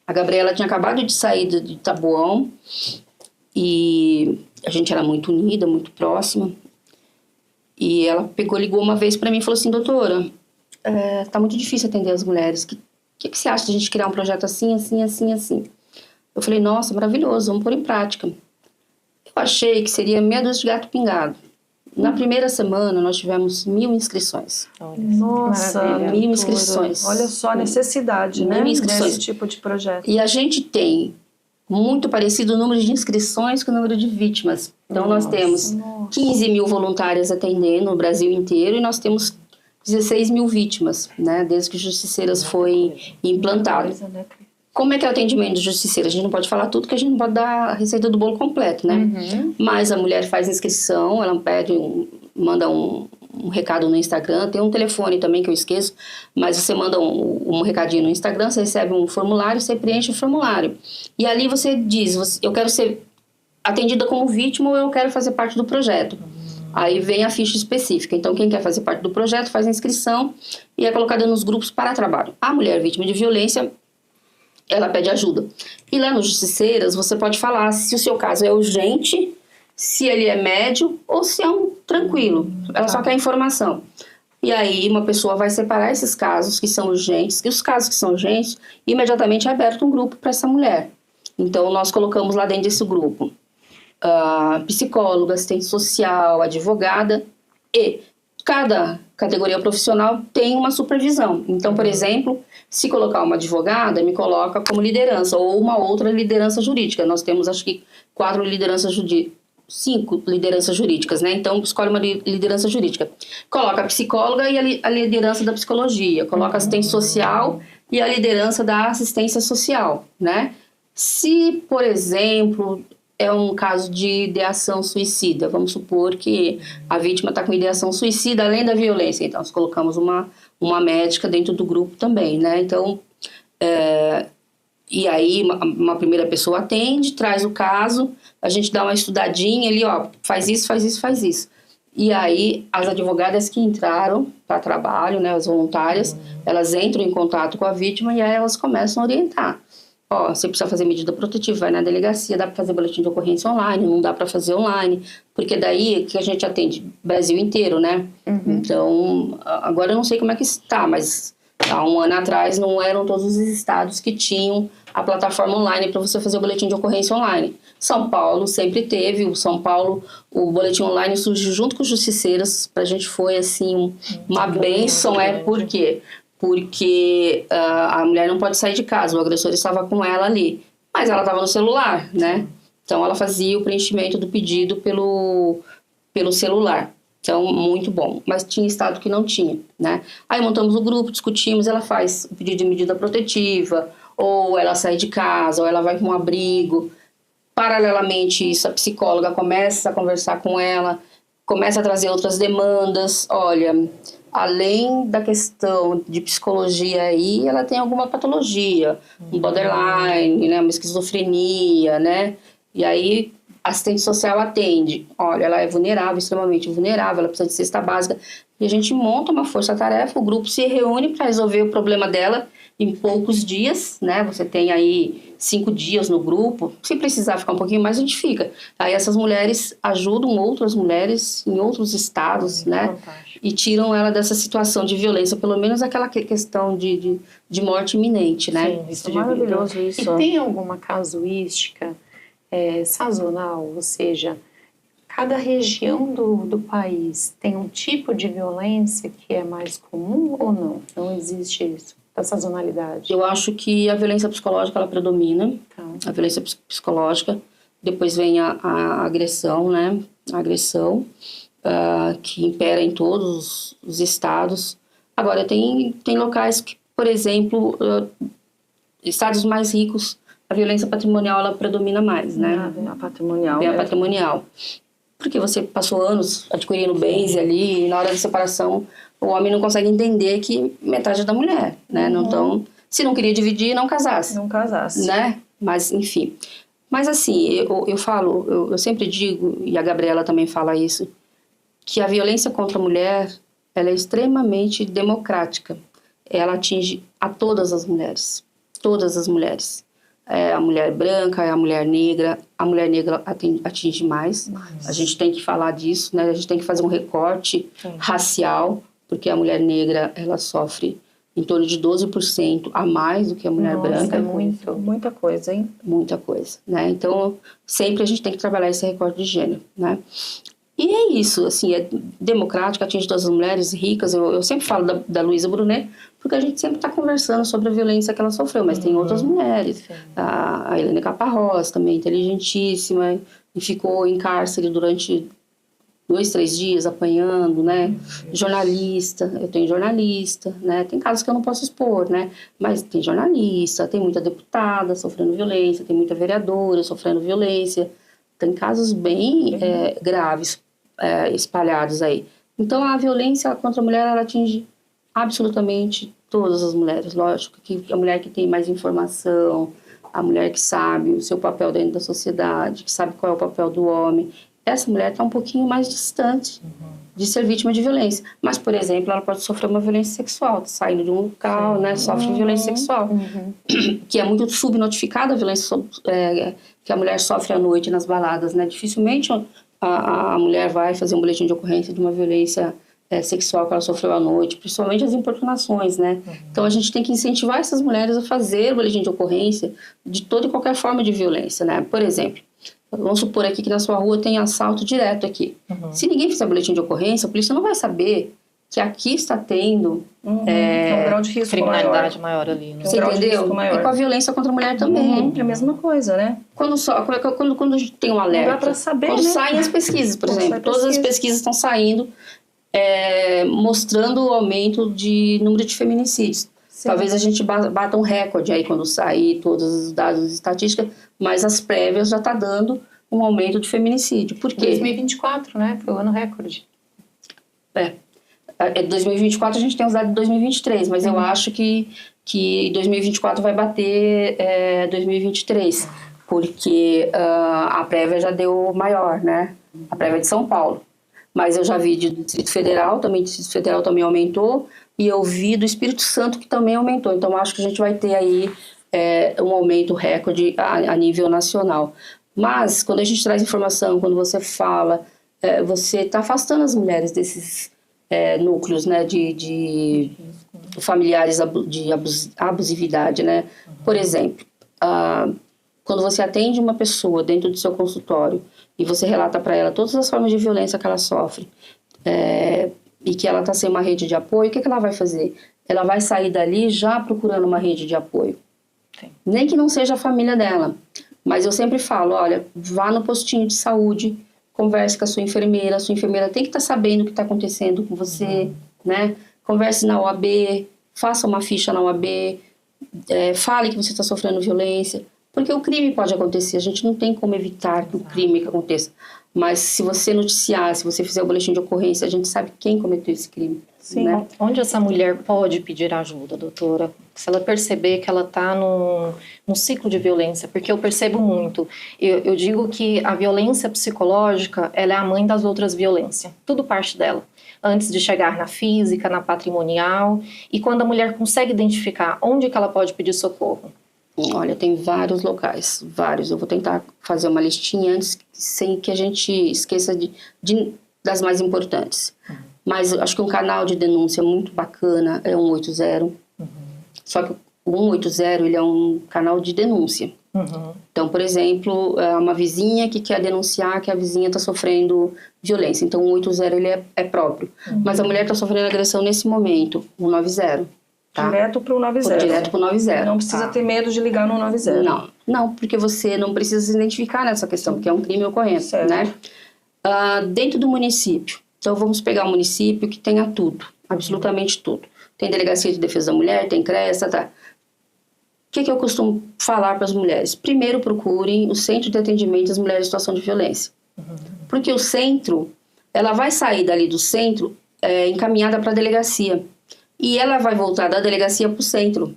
A Gabriela tinha acabado de sair de Taboão e a gente era muito unida, muito próxima. E ela ligou uma vez pra mim e falou assim: doutora, tá muito difícil atender as mulheres. O que você acha de a gente criar um projeto assim, assim, assim, assim? Eu falei: nossa, maravilhoso, vamos pôr em prática. Eu achei que seria meia dúzia de gato pingado. Na primeira semana, nós tivemos 1.000 inscrições. Nossa, 1.000 inscrições. Olha só a necessidade, né, desse tipo de projeto. E a gente tem muito parecido o número de inscrições com o número de vítimas. Então, nós temos 15 mil voluntárias atendendo no Brasil inteiro e nós temos 16 mil vítimas, né, desde que Justiceiras foi implantado. Como é que é o atendimento de Justiceira? A gente não pode falar tudo, que a gente não pode dar a receita do bolo completo, né? Mas a mulher faz inscrição, ela manda um recado no Instagram, tem um telefone também que eu esqueço, mas você manda um recadinho no Instagram, você recebe um formulário, você preenche o formulário. E ali você diz, eu quero ser atendida como vítima ou eu quero fazer parte do projeto. Aí vem a ficha específica. Então, quem quer fazer parte do projeto faz a inscrição e é colocada nos grupos para trabalho. A mulher vítima de violência, ela pede ajuda. E lá no Justiceiras, você pode falar se o seu caso é urgente, se ele é médio ou se é um tranquilo. Ela só quer informação. E aí, uma pessoa vai separar esses casos que são urgentes, e os casos que são urgentes, imediatamente é aberto um grupo para essa mulher. Então, nós colocamos lá dentro desse grupo psicóloga, assistente social, advogada, e cada categoria profissional tem uma supervisão. Então, por exemplo, se colocar uma advogada, me coloca como liderança, ou uma outra liderança jurídica. Nós temos, acho que, 5 lideranças jurídicas, né? Então, escolhe uma liderança jurídica. Coloca a psicóloga e a liderança da psicologia. Coloca a assistente social e a liderança da assistência social, né? Se, por exemplo, é um caso de ideação suicida, vamos supor que a vítima está com ideação suicida além da violência, então nós colocamos uma médica dentro do grupo também, né? Então, e aí uma primeira pessoa atende, traz o caso, a gente dá uma estudadinha ali, ó, faz isso, faz isso, faz isso. E aí as advogadas que entraram para trabalho, né, as voluntárias, elas entram em contato com a vítima e aí elas começam a orientar. Ó, você precisa fazer medida protetiva, vai na delegacia, dá para fazer boletim de ocorrência online, não dá para fazer online, porque daí que a gente atende Brasil inteiro, né? Então, agora eu não sei como é que está, mas há um ano atrás não eram todos os estados que tinham a plataforma online para você fazer o boletim de ocorrência online. São Paulo sempre teve, o boletim online surgiu junto com os Justiceiras, pra gente foi assim uma bênção, por quê? Porque a mulher não pode sair de casa, o agressor estava com ela ali, mas ela estava no celular, né? Então ela fazia o preenchimento do pedido pelo celular. Então, muito bom. Mas tinha estado que não tinha, né? Aí montamos o grupo, discutimos, ela faz o pedido de medida protetiva, ou ela sai de casa, ou ela vai para um abrigo. Paralelamente isso, a psicóloga começa a conversar com ela, começa a trazer outras demandas. Olha, além da questão de psicologia aí, ela tem alguma patologia, um borderline, né, uma esquizofrenia, né? E aí a assistente social atende. Olha, ela é vulnerável, extremamente vulnerável, ela precisa de cesta básica. E a gente monta uma força-tarefa, o grupo se reúne para resolver o problema dela em poucos dias, né? Você tem aí 5 dias no grupo. Se precisar ficar um pouquinho mais, a gente fica. Aí essas mulheres ajudam outras mulheres em outros estados, né? Fantástico. E tiram ela dessa situação de violência, pelo menos aquela questão de morte iminente, né? Sim, isso é maravilhoso isso. E tem alguma casuística sazonal? Ou seja, cada região do país tem um tipo de violência que é mais comum ou não? Não existe isso, da sazonalidade? Eu acho que a violência psicológica, ela predomina. Tá. A violência psicológica. Depois vem a agressão, né? A agressão, que impera em todos os estados. Agora, tem locais que, por exemplo, estados mais ricos, a violência patrimonial, ela predomina mais, né? A patrimonial. Vem a patrimonial. Porque você passou anos adquirindo bens e ali, e na hora da separação, o homem não consegue entender que metade é da mulher, né? Então, se não queria dividir, não casasse. Não casasse. Né? Mas, enfim. Mas, assim, eu falo, eu sempre digo, e a Gabriela também fala isso, que a violência contra a mulher, ela é extremamente democrática. Ela atinge a todas as mulheres. Todas as mulheres. A mulher branca, a mulher negra atinge mais. A gente tem que falar disso, né? A gente tem que fazer um recorte racial, porque a mulher negra, ela sofre em torno de 12% a mais do que a mulher branca. É muita coisa, hein? Muita coisa, né? Então, sempre a gente tem que trabalhar esse recorte de gênero, né? E é isso, assim, é democrático, atinge todas as mulheres ricas. Eu sempre falo da Luísa Brunet, porque a gente sempre está conversando sobre a violência que ela sofreu, mas tem outras mulheres. A Helena Caparrós, também inteligentíssima, e ficou em cárcere durante 2, 3 dias apanhando, né? Jornalista, eu tenho jornalista, né? Tem casos que eu não posso expor, né? Mas tem jornalista, tem muita deputada sofrendo violência, tem muita vereadora sofrendo violência. Tem casos bem graves espalhados aí. Então, a violência contra a mulher, ela atinge absolutamente todas as mulheres. Lógico que a mulher que tem mais informação, a mulher que sabe o seu papel dentro da sociedade, que sabe qual é o papel do homem, essa mulher está um pouquinho mais distante de ser vítima de violência. Mas, por exemplo, ela pode sofrer uma violência sexual, saindo de um local, né, sofre violência sexual, que é muito subnotificada a violência que a mulher sofre à noite nas baladas, né? Dificilmente a mulher vai fazer um boletim de ocorrência de uma violência sexual que ela sofreu à noite, principalmente as importunações, né? Então a gente tem que incentivar essas mulheres a fazer o boletim de ocorrência de toda e qualquer forma de violência, né? Por exemplo, vamos supor aqui que na sua rua tem assalto direto aqui. Se ninguém fizer boletim de ocorrência, a polícia não vai saber que aqui está tendo um grau de risco criminalidade maior ali, né? Você entendeu? E com a violência contra a mulher também. É a mesma coisa, né? Quando a gente tem um alerta, não dá pra saber, quando né? saem as pesquisas, por exemplo, todas as pesquisas estão saindo mostrando o aumento de número de feminicídios. Sim. Talvez a gente bata um recorde aí quando sair todos os dados de estatística, mas as prévias já está dando um aumento de feminicídio. Por quê? 2024, né? Foi o ano recorde. 2024 a gente tem os dados de 2023, mas eu acho que 2024 vai bater 2023, porque a prévia já deu maior, né? A prévia de São Paulo. Mas eu já vi do Distrito Federal, também o Distrito Federal também aumentou, e eu vi do Espírito Santo que também aumentou. Então acho que a gente vai ter aí um aumento recorde a nível nacional. Mas quando a gente traz informação, quando você fala, você está afastando as mulheres desses núcleos, né, de familiares de abusividade, né? Por exemplo, quando você atende uma pessoa dentro do seu consultório e você relata para ela todas as formas de violência que ela sofre e que ela está sem uma rede de apoio, o que ela vai fazer? Ela vai sair dali já procurando uma rede de apoio. Sim. Nem que não seja a família dela. Mas eu sempre falo, olha, vá no postinho de saúde, converse com a sua enfermeira tem que estar sabendo o que está acontecendo com você, né? Converse na OAB, faça uma ficha na OAB, fale que você está sofrendo violência, porque o crime pode acontecer, a gente não tem como evitar que o crime aconteça, mas se você noticiar, se você fizer o boletim de ocorrência, a gente sabe quem cometeu esse crime. Sim. Né? Onde essa mulher pode pedir ajuda, doutora? Se ela perceber que ela está num ciclo de violência, porque eu percebo muito. Eu digo que a violência psicológica, ela é a mãe das outras violências. Tudo parte dela. Antes de chegar na física, na patrimonial. E quando a mulher consegue identificar onde que ela pode pedir socorro? Olha, tem vários locais, vários. Eu vou tentar fazer uma listinha antes, sem que a gente esqueça das mais importantes. Mas eu acho que um canal de denúncia muito bacana é o 180. Só que o 180, ele é um canal de denúncia. Então, por exemplo, uma vizinha que quer denunciar que a vizinha está sofrendo violência. Então, o 180, ele é próprio. Mas a mulher está sofrendo agressão nesse momento, o 190. Tá? Direto para o 90. Direto para o 90. Não precisa ter medo de ligar no 90. Não, porque você não precisa se identificar nessa questão, porque é um crime ocorrendo, Certo. né? Dentro do município, então vamos pegar um município que tenha tudo, absolutamente tudo. Tem Delegacia de Defesa da Mulher, tem CREAS, tá. O que eu costumo falar para as mulheres? Primeiro procurem o Centro de Atendimento às Mulheres em Situação de Violência. Porque o centro, ela vai sair dali do centro encaminhada para a delegacia. E ela vai voltar da delegacia para o centro.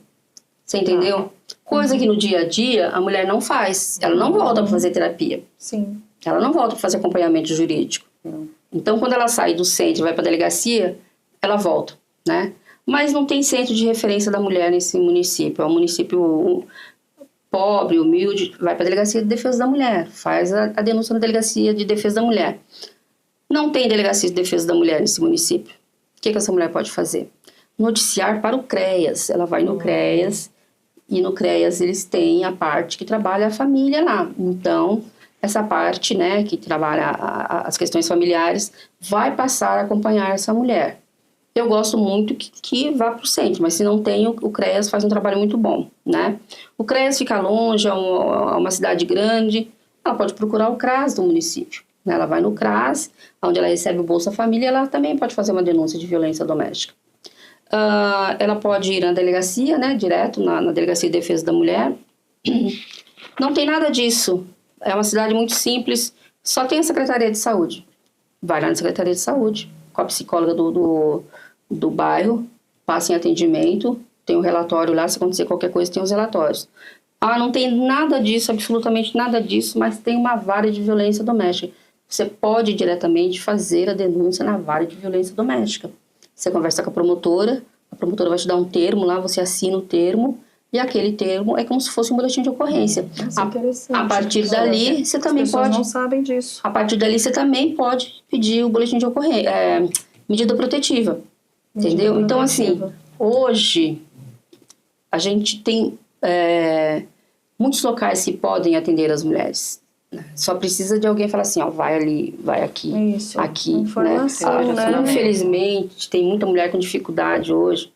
Você entendeu? Coisa que no dia a dia a mulher não faz. Ela não volta para fazer terapia. Sim. Ela não volta para fazer acompanhamento jurídico. Então, quando ela sai do centro e vai para a delegacia, ela volta, né? Mas não tem centro de referência da mulher nesse município. É um município pobre, humilde, vai para a Delegacia de Defesa da Mulher, faz a denúncia na Delegacia de Defesa da Mulher. Não tem Delegacia de Defesa da Mulher nesse município. O que essa mulher pode fazer? Noticiar para o CREAS. Ela vai no CREAS, e no CREAS eles têm a parte que trabalha a família lá. Então, essa parte, né, que trabalha as questões familiares, vai passar a acompanhar essa mulher. Eu gosto muito que vá para o centro, mas se não tem, o CREAS faz um trabalho muito bom, né? O CREAS fica longe, é uma cidade grande, ela pode procurar o CRAS do município. Né? Ela vai no CRAS, onde ela recebe o Bolsa Família, ela também pode fazer uma denúncia de violência doméstica. Ela pode ir na delegacia, né, direto na Delegacia de Defesa da Mulher. Não tem nada disso. É uma cidade muito simples, só tem a Secretaria de Saúde. Vai lá na Secretaria de Saúde, com a psicóloga do bairro, passa em atendimento, tem um relatório lá, se acontecer qualquer coisa, tem os relatórios. Não tem nada disso, absolutamente nada disso, mas tem uma vara de violência doméstica. Você pode diretamente fazer a denúncia na vara de violência doméstica. Você conversa com a promotora vai te dar um termo lá, você assina o termo, e aquele termo é como se fosse um boletim de ocorrência. A partir dali, você também pode... não sabem disso. A partir dali, você também pode pedir o boletim de ocorrência, medida protetiva, entendeu? Então, assim, hoje, a gente tem muitos locais que podem atender as mulheres. Só precisa de alguém falar assim, vai ali, vai aqui, Isso. aqui, Informação, né? Infelizmente, tem muita mulher com dificuldade hoje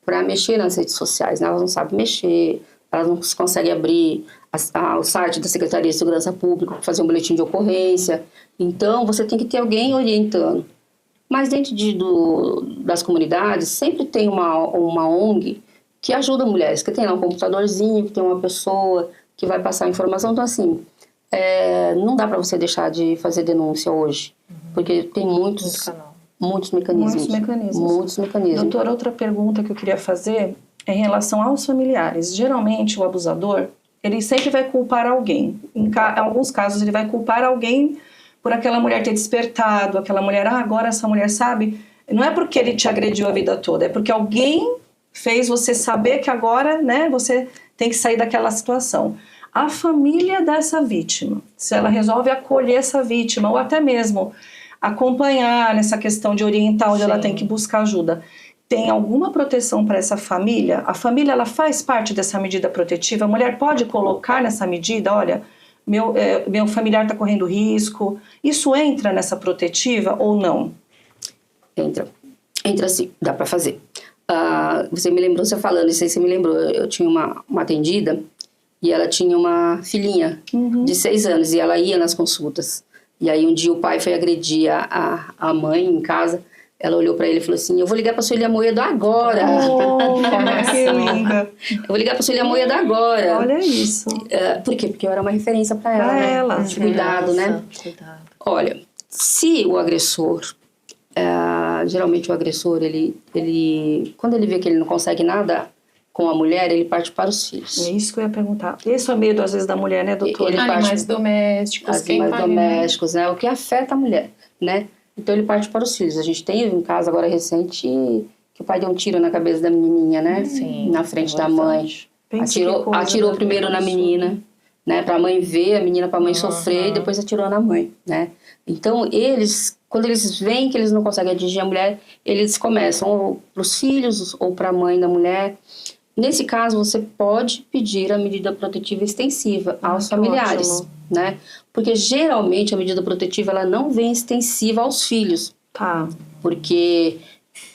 para mexer nas redes sociais, né? Elas não sabem mexer, elas não conseguem abrir o site da Secretaria de Segurança Pública para fazer um boletim de ocorrência. Então, você tem que ter alguém orientando. Mas dentro das comunidades, sempre tem uma ONG que ajuda mulheres, que tem lá um computadorzinho, que tem uma pessoa que vai passar a informação. Então, assim, não dá para você deixar de fazer denúncia hoje, porque tem muitos mecanismos. Muitos mecanismos. Doutora, outra pergunta que eu queria fazer é em relação aos familiares. Geralmente, o abusador, ele sempre vai culpar alguém. Em alguns casos, ele vai culpar alguém por aquela mulher ter despertado, aquela mulher, agora essa mulher sabe. Não é porque ele te agrediu a vida toda, é porque alguém fez você saber que agora, né, você tem que sair daquela situação. A família dessa vítima, se ela resolve acolher essa vítima, ou até mesmo acompanhar nessa questão de orientar onde ela tem que buscar ajuda, tem alguma proteção para essa família? A família, ela faz parte dessa medida protetiva? A mulher pode colocar nessa medida, olha, meu familiar está correndo risco. Isso entra nessa protetiva ou não? Entra sim, dá para fazer. Você me lembrou, você falando isso aí, você me lembrou, eu tinha uma atendida e ela tinha uma filhinha de 6 anos e ela ia nas consultas. E aí um dia o pai foi agredir a mãe em casa. Ela olhou para ele e falou assim, eu vou ligar para a Sueli Amoedo agora. Que linda. Eu vou ligar para a Sueli Amoedo agora. Olha isso. Por quê? Porque eu era uma referência para ela. De cuidado, né? Cuidado. Olha, se o agressor geralmente o agressor, ele, quando ele vê que ele não consegue nada com a mulher, ele parte para os filhos. É isso que eu ia perguntar. Esse é o medo, às vezes, da mulher, né, doutora? Animais domésticos, Animais domésticos, né? O que afeta a mulher, né? Então ele parte para os filhos. A gente tem um caso agora recente que o pai deu um tiro na cabeça da menininha, né? Sim, na frente da mãe. Pensa Atirou primeiro na menina, né? Para a mãe ver, a menina para a mãe sofrer, e depois atirou na mãe, né? Então eles, quando eles veem que eles não conseguem atingir a mulher, eles começam ou para os filhos ou para a mãe da mulher. Nesse caso, você pode pedir a medida protetiva extensiva aos familiares, ótimo. né? Porque geralmente a medida protetiva ela não vem extensiva aos filhos, Tá. porque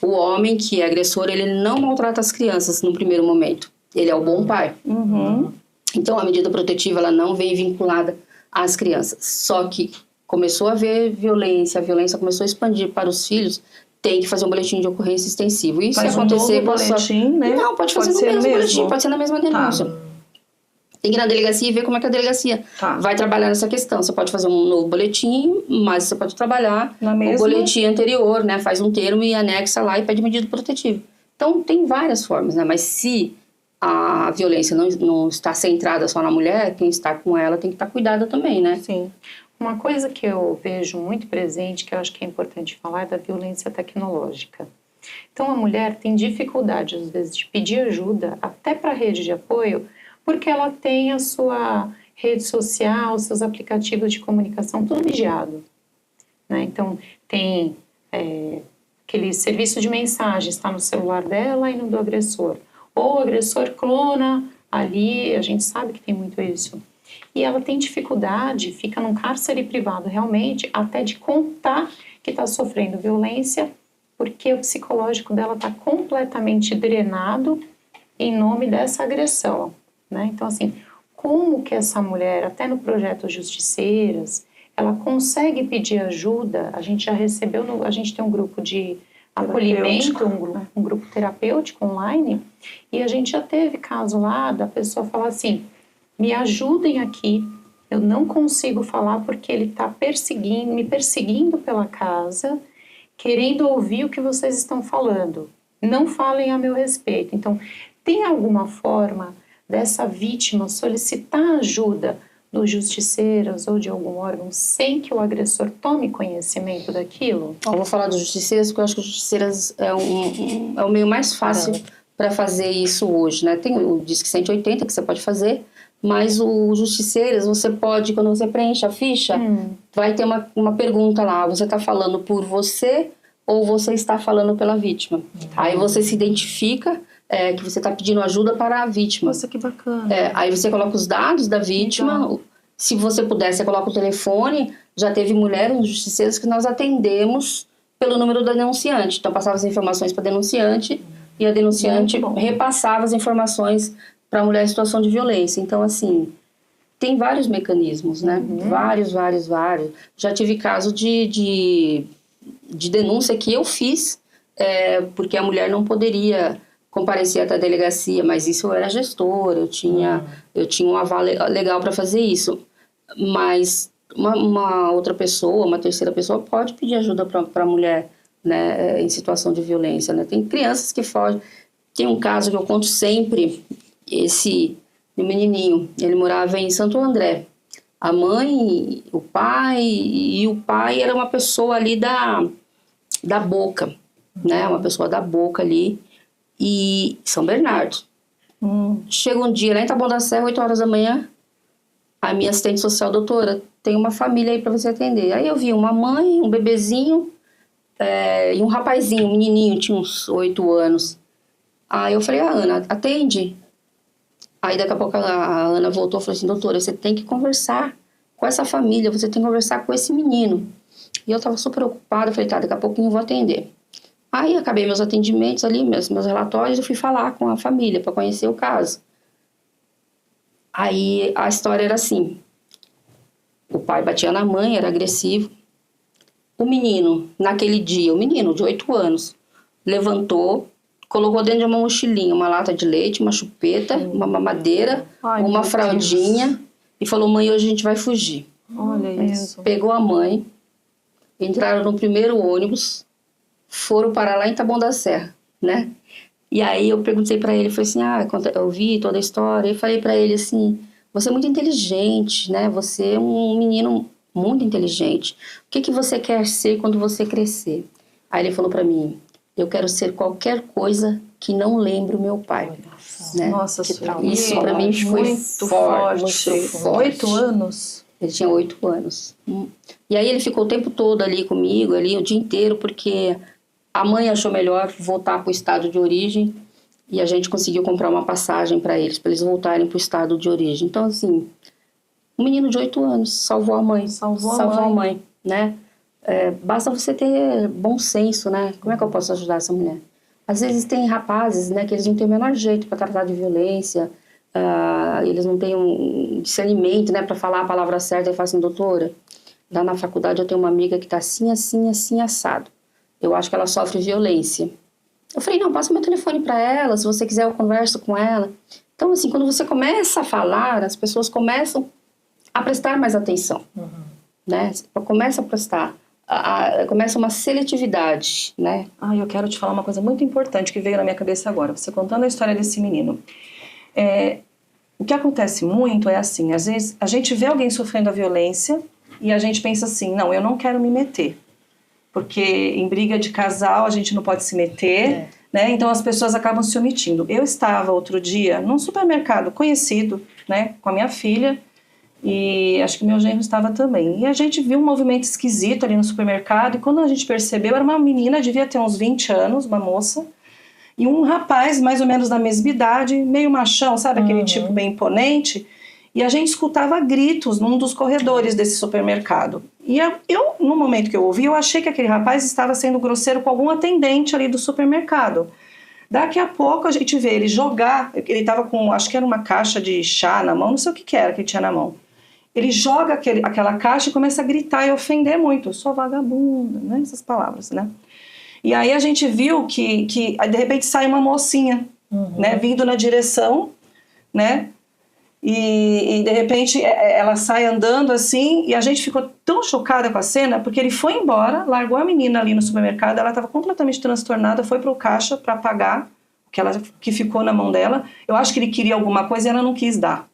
o homem que é agressor, ele não maltrata as crianças no primeiro momento. Ele é o bom pai. Uhum. Então a medida protetiva ela não vem vinculada às crianças. Só que começou a haver violência, a violência começou a expandir para os filhos, tem que fazer um boletim de ocorrência extensivo. E se acontecer com boletim, né? Não, pode fazer no mesmo boletim, pode ser na mesma denúncia. Tá. Tem que ir na delegacia e ver como é que a delegacia vai trabalhar nessa questão. Você pode fazer um novo boletim, mas você pode trabalhar o boletim anterior, né? Faz um termo e anexa lá e pede medida protetiva. Então, tem várias formas, né? Mas se a violência não está centrada só na mulher, quem está com ela tem que estar cuidada também, né? Sim. Uma coisa que eu vejo muito presente, que eu acho que é importante falar, é da violência tecnológica. Então, a mulher tem dificuldade, às vezes, de pedir ajuda, até para a rede de apoio, porque ela tem a sua rede social, os seus aplicativos de comunicação, tudo vigiado, né? Então, tem aquele serviço de mensagem, está no celular dela e no do agressor. Ou o agressor clona ali, a gente sabe que tem muito isso. E ela tem dificuldade, fica num cárcere privado realmente, até de contar que está sofrendo violência, porque o psicológico dela está completamente drenado em nome dessa agressão, né? Então, assim, como que essa mulher, até no projeto Justiceiras, ela consegue pedir ajuda? A gente já recebeu, a gente tem um grupo de acolhimento, um grupo terapêutico online, e a gente já teve caso lá da pessoa falar assim: me ajudem aqui, eu não consigo falar porque ele está me perseguindo pela casa, querendo ouvir o que vocês estão falando. Não falem a meu respeito. Então, tem alguma forma dessa vítima solicitar ajuda dos justiceiros ou de algum órgão sem que o agressor tome conhecimento daquilo? Eu vou falar dos justiceiros porque eu acho que os justiceiros é o meio mais fácil para fazer isso hoje, né? Tem o Disque 180 que você pode fazer, mas o Justiceiras, você pode, quando você preenche a ficha, vai ter uma pergunta lá: você está falando por você ou você está falando pela vítima? Aí você se identifica que você está pedindo ajuda para a vítima. Nossa, que bacana. Aí você coloca os dados da vítima. Legal. Se você puder, você coloca o telefone. Já teve mulheres justiceiras que nós atendemos pelo número da denunciante. Então passava as informações para a denunciante e a denunciante repassava as informações para a mulher em situação de violência. Então, assim, tem vários mecanismos, né? Vários. Já tive caso de denúncia que eu fiz, porque a mulher não poderia comparecer até a delegacia, mas isso eu era gestora, eu tinha um aval legal para fazer isso. Mas uma outra pessoa, uma terceira pessoa, pode pedir ajuda para a mulher, né, em situação de violência, né? Tem crianças que fogem. Tem um caso que eu conto sempre. Esse menininho, ele morava em Santo André. A mãe, o pai era uma pessoa ali da Boca, né? Uma pessoa da Boca ali, e São Bernardo. Chega um dia lá em Taboão da Serra, 8 horas da manhã, a minha assistente social: doutora, tem uma família aí para você atender. Aí eu vi uma mãe, um bebezinho e um rapazinho, um menininho, tinha uns 8 anos. Aí eu falei: Ana, atende. Aí daqui a pouco a Ana voltou e falou assim: doutora, você tem que conversar com essa família, você tem que conversar com esse menino. E eu estava super preocupada, falei: tá, daqui a pouquinho eu vou atender. Aí acabei meus atendimentos ali, meus relatórios, eu fui falar com a família para conhecer o caso. Aí a história era assim: o pai batia na mãe, era agressivo. O menino, naquele dia, o menino de 8 anos, levantou, colocou dentro de uma mochilinha uma lata de leite, uma chupeta, uma mamadeira, uma fraldinha e falou: mãe, hoje a gente vai fugir. Olha isso. Pegou a mãe, entraram no primeiro ônibus, foram parar lá em Taboão da Serra, né? E aí eu perguntei pra ele, falei assim, eu vi toda a história, e falei pra ele assim, você é muito inteligente, né? Você é um menino muito inteligente. O que você quer ser quando você crescer? Aí ele falou pra mim, eu quero ser qualquer coisa que não lembre o meu pai. Né? Nossa, isso pra mim foi muito forte. Muito forte. 8 anos? Ele tinha 8 anos. E aí ele ficou o tempo todo ali comigo, ali o dia inteiro, porque a mãe achou melhor voltar para o estado de origem e a gente conseguiu comprar uma passagem para eles voltarem para o estado de origem. Então, assim, um menino de 8 anos salvou a mãe. Salvou a mãe, né? Basta você ter bom senso, né? Como é que eu posso ajudar essa mulher? Às vezes tem rapazes, né, que eles não têm o menor jeito para tratar de violência, eles não têm um discernimento, né, para falar a palavra certa e falar assim, doutora, lá na faculdade eu tenho uma amiga que está assim, assim, assim, assado. Eu acho que ela sofre violência. Eu falei, não, passa meu telefone para ela, se você quiser eu converso com ela. Então, assim, quando você começa a falar, as pessoas começam a prestar mais atenção, né? Começa a prestar, começa uma seletividade, né? Eu quero te falar uma coisa muito importante que veio na minha cabeça agora, você contando a história desse menino. O que acontece muito é assim, às vezes a gente vê alguém sofrendo a violência e a gente pensa assim, não, eu não quero me meter. Porque em briga de casal a gente não pode se meter, né? Então as pessoas acabam se omitindo. Eu estava outro dia num supermercado conhecido, né, com a minha filha, e acho que meu genro estava também. E a gente viu um movimento esquisito ali no supermercado, e quando a gente percebeu, era uma menina, devia ter uns 20 anos, uma moça, e um rapaz mais ou menos da mesma idade, meio machão, sabe, aquele tipo bem imponente, e a gente escutava gritos num dos corredores desse supermercado. E eu, no momento que eu ouvi, eu achei que aquele rapaz estava sendo grosseiro com algum atendente ali do supermercado. Daqui a pouco a gente vê ele jogar, ele estava com, acho que era uma caixa de chá na mão, não sei o que era que ele tinha na mão. Ele joga aquela caixa e começa a gritar e ofender muito. Eu sou vagabunda, né? Essas palavras, né? E aí a gente viu que de repente sai uma mocinha, né? Vindo na direção, né? E de repente ela sai andando assim e a gente ficou tão chocada com a cena porque ele foi embora, largou a menina ali no supermercado, ela estava completamente transtornada, foi pro caixa para pagar que ficou na mão dela. Eu acho que ele queria alguma coisa e ela não quis dar,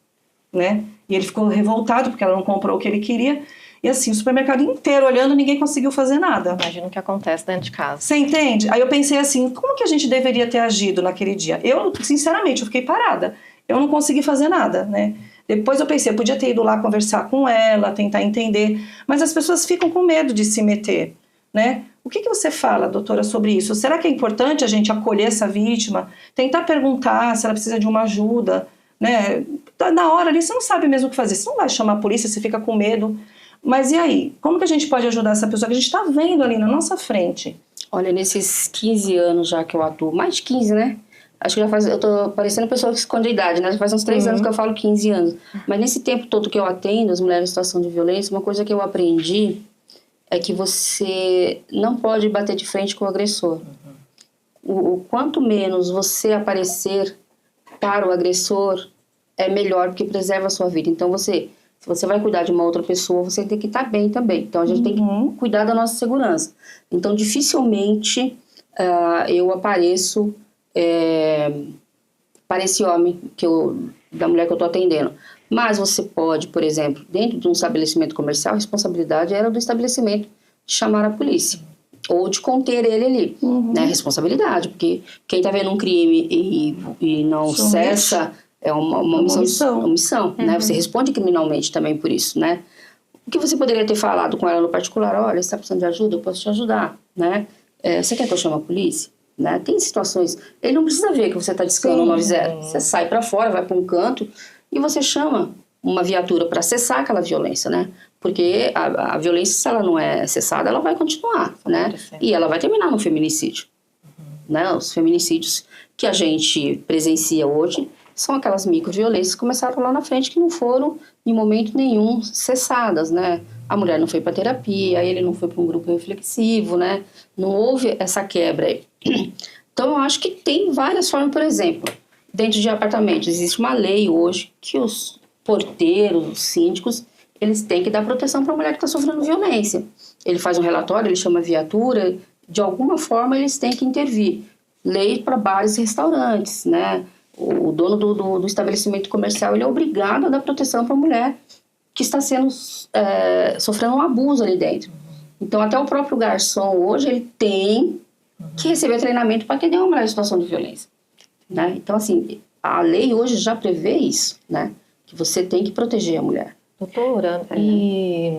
né? E ele ficou revoltado porque ela não comprou o que ele queria. E assim, o supermercado inteiro olhando, ninguém conseguiu fazer nada. Imagina o que acontece dentro de casa. Você entende? Aí eu pensei assim, como que a gente deveria ter agido naquele dia? Eu, sinceramente, eu fiquei parada. Eu não consegui fazer nada, né? Depois eu pensei, eu podia ter ido lá conversar com ela, tentar entender. Mas as pessoas ficam com medo de se meter, né? O que você fala, doutora, sobre isso? Será que é importante a gente acolher essa vítima? Tentar perguntar se ela precisa de uma ajuda, né? Na hora ali, você não sabe mesmo o que fazer. Você não vai chamar a polícia, você fica com medo. Mas e aí? Como que a gente pode ajudar essa pessoa que a gente está vendo ali na nossa frente? Olha, nesses 15 anos já que eu atuo, mais de 15, né? Acho que eu tô parecendo pessoa que esconde a idade, né? Já faz uns 3 anos que eu falo 15 anos. Mas nesse tempo todo que eu atendo as mulheres em situação de violência, uma coisa que eu aprendi é que você não pode bater de frente com o agressor. O quanto menos você aparecer para o agressor, é melhor, porque preserva a sua vida. Então, se você vai cuidar de uma outra pessoa, você tem que estar bem também. Então, a gente tem que cuidar da nossa segurança. Então, dificilmente eu apareço para esse homem, da mulher que eu estou atendendo. Mas você pode, por exemplo, dentro de um estabelecimento comercial, a responsabilidade era do estabelecimento de chamar a polícia. Ou de conter ele ali. Né? Responsabilidade, porque quem está vendo um crime e não cessa... É uma omissão, né? Você responde criminalmente também por isso, né? O que você poderia ter falado com ela no particular? Olha, você está precisando de ajuda? Eu posso te ajudar, né? Você quer que eu chame a polícia? Né? Tem situações... Ele não precisa ver que você está discando 90. Você sai para fora, vai para um canto e você chama uma viatura para cessar aquela violência, né? Porque a violência, se ela não é cessada, ela vai continuar, né? E ela vai terminar no feminicídio. Né? Os feminicídios que a gente presencia hoje... são aquelas microviolências que começaram lá na frente que não foram, em momento nenhum, cessadas, né? A mulher não foi para terapia, ele não foi para um grupo reflexivo, né? Não houve essa quebra aí. Então, eu acho que tem várias formas, por exemplo, dentro de apartamentos, existe uma lei hoje que os porteiros, os síndicos, eles têm que dar proteção para a mulher que está sofrendo violência. Ele faz um relatório, ele chama a viatura, de alguma forma eles têm que intervir. Lei para bares e restaurantes, né? O dono do estabelecimento comercial, ele é obrigado a dar proteção para a mulher que está sofrendo um abuso ali dentro. Então, até o próprio garçom hoje, ele tem que receber treinamento para atender uma mulher em situação de violência, né? Então, assim, a lei hoje já prevê isso, né? Que você tem que proteger a mulher. Doutora, e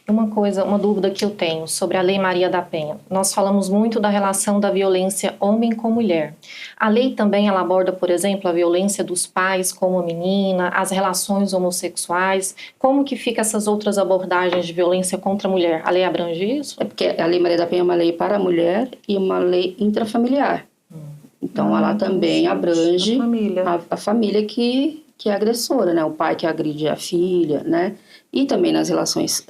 uma dúvida que eu tenho sobre a Lei Maria da Penha. Nós falamos muito da relação da violência homem com mulher. A lei também ela aborda, por exemplo, a violência dos pais com a menina, as relações homossexuais. Como que fica essas outras abordagens de violência contra a mulher? A lei abrange isso? É porque a Lei Maria da Penha é uma lei para a mulher e uma lei intrafamiliar. Então, ela também abrange a família que é agressora, né? O pai que agride a filha, né? E também nas relações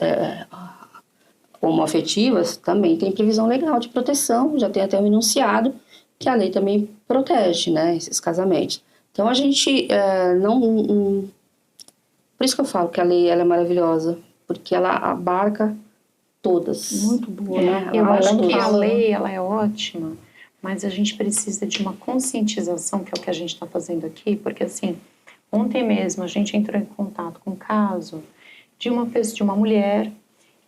homoafetivas também tem previsão legal de proteção, já tem até um enunciado que a lei também protege, né? Esses casamentos. Então, a gente não... Por isso que eu falo que a lei ela é maravilhosa, porque ela abarca todas. Muito boa, né? Eu acho que a lei ela é ótima, mas a gente precisa de uma conscientização, que é o que a gente está fazendo aqui, porque assim, ontem mesmo a gente entrou em contato com um caso de uma mulher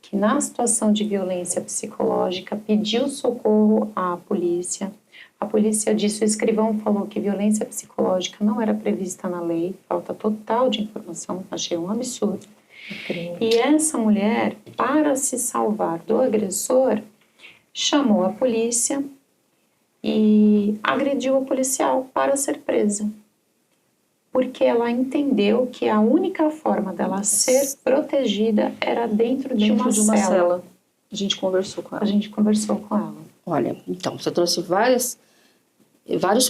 que na situação de violência psicológica pediu socorro à polícia. A polícia disse, o escrivão falou que violência psicológica não era prevista na lei, falta total de informação, achei um absurdo. E essa mulher, para se salvar do agressor, chamou a polícia e agrediu o policial para ser presa. Porque ela entendeu que a única forma dela ser protegida era dentro de uma cela. A gente conversou com ela. Olha, então, você trouxe vários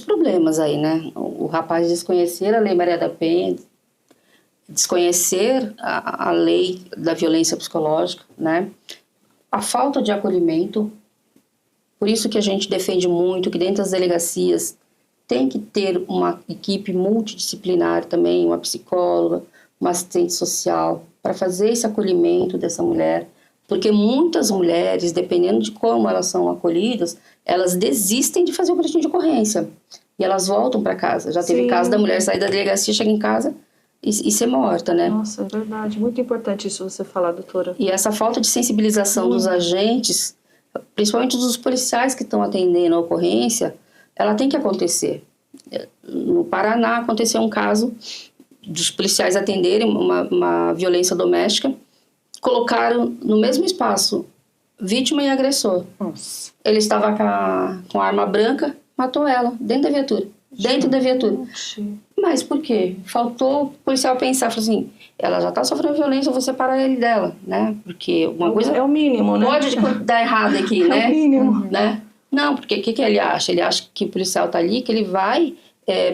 problemas aí, né? O rapaz desconhecer a Lei Maria da Penha, desconhecer a lei da violência psicológica, né? A falta de acolhimento. Por isso que a gente defende muito que dentro das delegacias tem que ter uma equipe multidisciplinar também, uma psicóloga, uma assistente social, para fazer esse acolhimento dessa mulher. Porque muitas mulheres, dependendo de como elas são acolhidas, elas desistem de fazer o boletim de ocorrência. E elas voltam para casa. Já teve caso da mulher sair da delegacia, chegar em casa e ser morta, né? Nossa, é verdade. Muito importante isso você falar, doutora. E essa falta de sensibilização dos agentes, principalmente dos policiais que estão atendendo a ocorrência, ela tem que acontecer. No Paraná aconteceu um caso dos policiais atenderem uma violência doméstica, colocaram no mesmo espaço vítima e agressor. Nossa. Ele estava com a arma branca, matou ela dentro da viatura. Dentro da viatura. Mas por quê? Faltou o policial pensar, falou assim, ela já está sofrendo violência, eu vou separar ele dela, né? Porque uma coisa... É o mínimo, né? Pode dar errado aqui, né? É o mínimo. Né? Não, porque o que ele acha? Ele acha que o policial está ali, que ele vai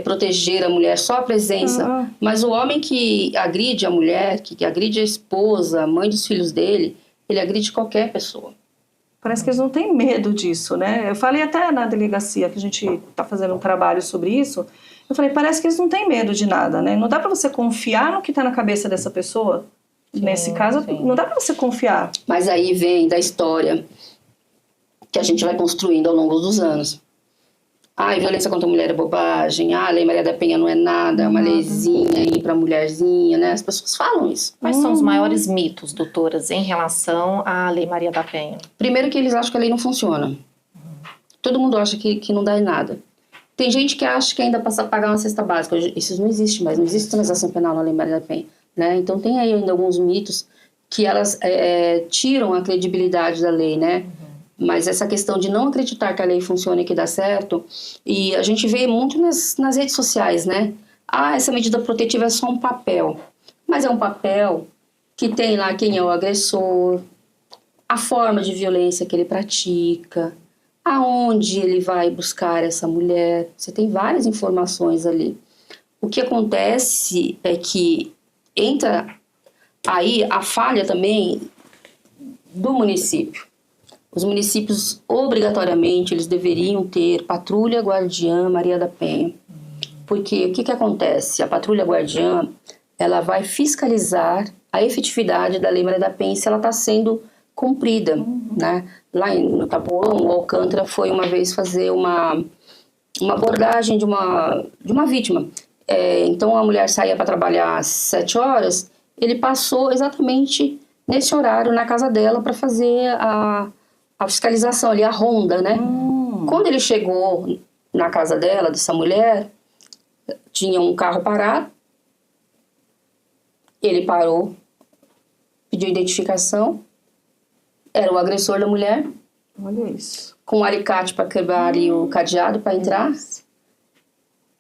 proteger a mulher, só a presença. Mas o homem que agride a mulher, que agride a esposa, a mãe dos filhos dele, ele agride qualquer pessoa. Parece que eles não têm medo disso, né? Eu falei até na delegacia que a gente está fazendo um trabalho sobre isso. Eu falei, parece que eles não têm medo de nada, né? Não dá para você confiar no que está na cabeça dessa pessoa. Nesse caso, não dá para você confiar. Mas aí vem da história que a gente vai construindo ao longo dos anos. Ah, violência contra a mulher é bobagem. Ah, a Lei Maria da Penha não é nada, é uma leizinha aí pra mulherzinha, né? As pessoas falam isso. Quais são os maiores mitos, doutoras, em relação à Lei Maria da Penha? Primeiro que eles acham que a lei não funciona. Todo mundo acha que não dá em nada. Tem gente que acha que ainda passa a pagar uma cesta básica. Isso não existe mais, não existe transação penal na Lei Maria da Penha, né? Então tem aí ainda alguns mitos que elas tiram a credibilidade da lei, né? Mas essa questão de não acreditar que a lei funciona e que dá certo, e a gente vê muito nas redes sociais, né? Ah, essa medida protetiva é só um papel. Mas é um papel que tem lá quem é o agressor, a forma de violência que ele pratica, aonde ele vai buscar essa mulher. Você tem várias informações ali. O que acontece é que entra aí a falha também do município. Os municípios, obrigatoriamente, eles deveriam ter patrulha guardiã Maria da Penha. Porque o que acontece? A patrulha guardiã, ela vai fiscalizar a efetividade da Lei Maria da Penha se ela está sendo cumprida, né? lá no Taboão, o Alcântara foi uma vez fazer uma abordagem de uma vítima. Então a mulher saía para trabalhar às 7 horas, ele passou exatamente nesse horário na casa dela para fazer a fiscalização ali, a ronda, né? Quando ele chegou na casa dela, dessa mulher, tinha um carro parado, ele parou, pediu identificação, era o agressor da mulher. Olha isso. Com um alicate para quebrar ali o cadeado para entrar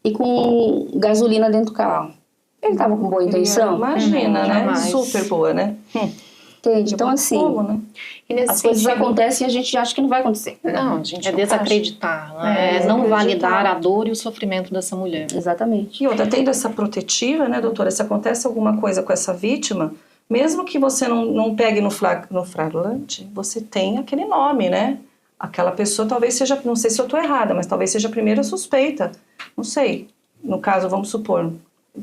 e com gasolina dentro do carro. Ele estava com boa intenção? Imagina, né? Jamais. Super boa, né? Entende? Então, assim, Fogo, né? E nesse as coisas sentido- acontecem e a gente acha que não vai acontecer. Não, a gente É não desacreditar, né? É, Não desacreditar. validar a dor e o sofrimento dessa mulher. Exatamente. E outra, tendo essa protetiva, né, doutora? Se acontece alguma coisa com essa vítima, mesmo que você não pegue no flagrante, você tem aquele nome, né? Aquela pessoa talvez seja, não sei se eu estou errada, mas talvez seja a primeira suspeita. Não sei. No caso, vamos supor,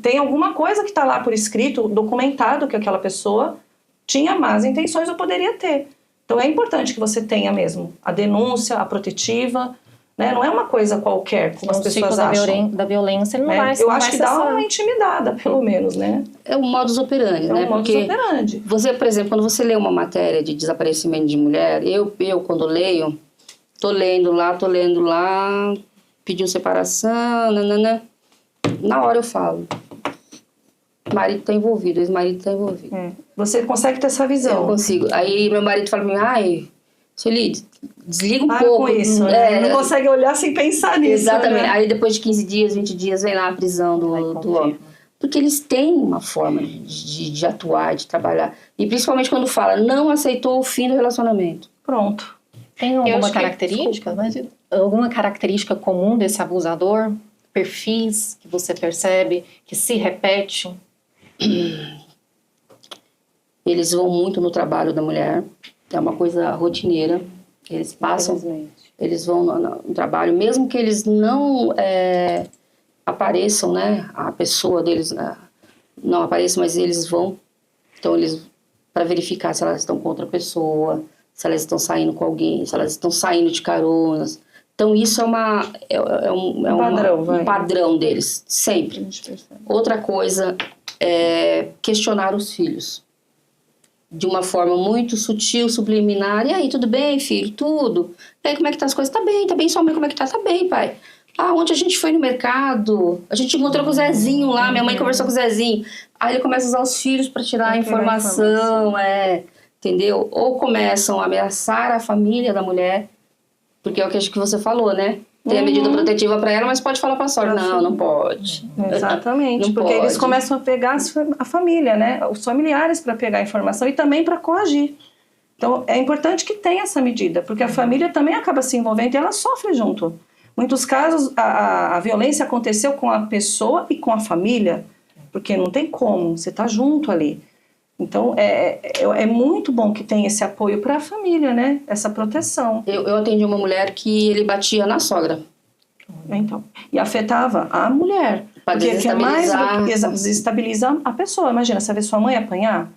tem alguma coisa que está lá por escrito, documentado que aquela pessoa tinha más intenções ou poderia ter. Então é importante que você tenha mesmo a denúncia, a protetiva, né? Não é uma coisa qualquer, como as No ciclo pessoas acham. da violência, ele não Né? vai Eu não acho vai que dá cessar. uma intimidada, pelo menos, né? É um modus operandi, É né? um modus Porque operandi. você, por exemplo, quando você lê uma matéria de desaparecimento de mulher, eu quando leio, tô lendo lá, pediu separação, nanana. Na hora eu falo. Marido tá envolvido, ex-marido tá envolvido. Você consegue ter essa Eu visão. consigo. Aí meu marido fala pra mim, ai, Sueli, desliga um Para pouco. com isso, né? É, Não consegue olhar sem pensar nisso. exatamente. Né? Aí depois de 15 dias, 20 dias, vem lá a prisão do homem. Porque eles têm uma forma de atuar, de trabalhar. E principalmente quando fala, não aceitou o fim do relacionamento. Pronto. Tem Eu alguma acho que- característica? Alguma característica comum desse abusador? Perfis que você percebe que se repete? Eles vão muito no trabalho da mulher. É uma coisa rotineira. Eles passam, Infelizmente. eles vão no trabalho, mesmo que eles não apareçam, né? A pessoa deles não apareça, mas eles vão. Então, eles, para verificar se elas estão com outra pessoa, se elas estão saindo com alguém, se elas estão saindo de caronas. Então, isso é um padrão deles, sempre. Outra coisa é questionar os filhos. De uma forma muito sutil, subliminar. E aí, tudo bem, filho? Tudo. E aí, como é que tá as coisas? Tá bem. Sua mãe, como é que tá? Tá bem, pai. Ah, ontem a gente foi no mercado, a gente encontrou com o Zezinho lá, minha mãe conversou com o Zezinho. Aí ele começa a usar os filhos para tirar a informação, entendeu? Ou começam a ameaçar a família da mulher, porque é o que você falou, né? Tem a medida protetiva para ela, mas pode falar para a sogra. Não pode. Exatamente, Não porque eles pode. começam a pegar a família, né? Os familiares para pegar a informação e também para coagir. Então, é importante que tenha essa medida, porque a família também acaba se envolvendo e ela sofre junto. Muitos casos, a violência aconteceu com a pessoa e com a família, porque não tem como, você está junto ali. Então, é muito bom que tenha esse apoio para a família, né? Essa proteção. Eu atendi uma mulher que ele batia na sogra. Então, e afetava a mulher. Pra Porque que é mais do que desestabilizar. desestabiliza a pessoa. Imagina, você vê sua mãe apanhar,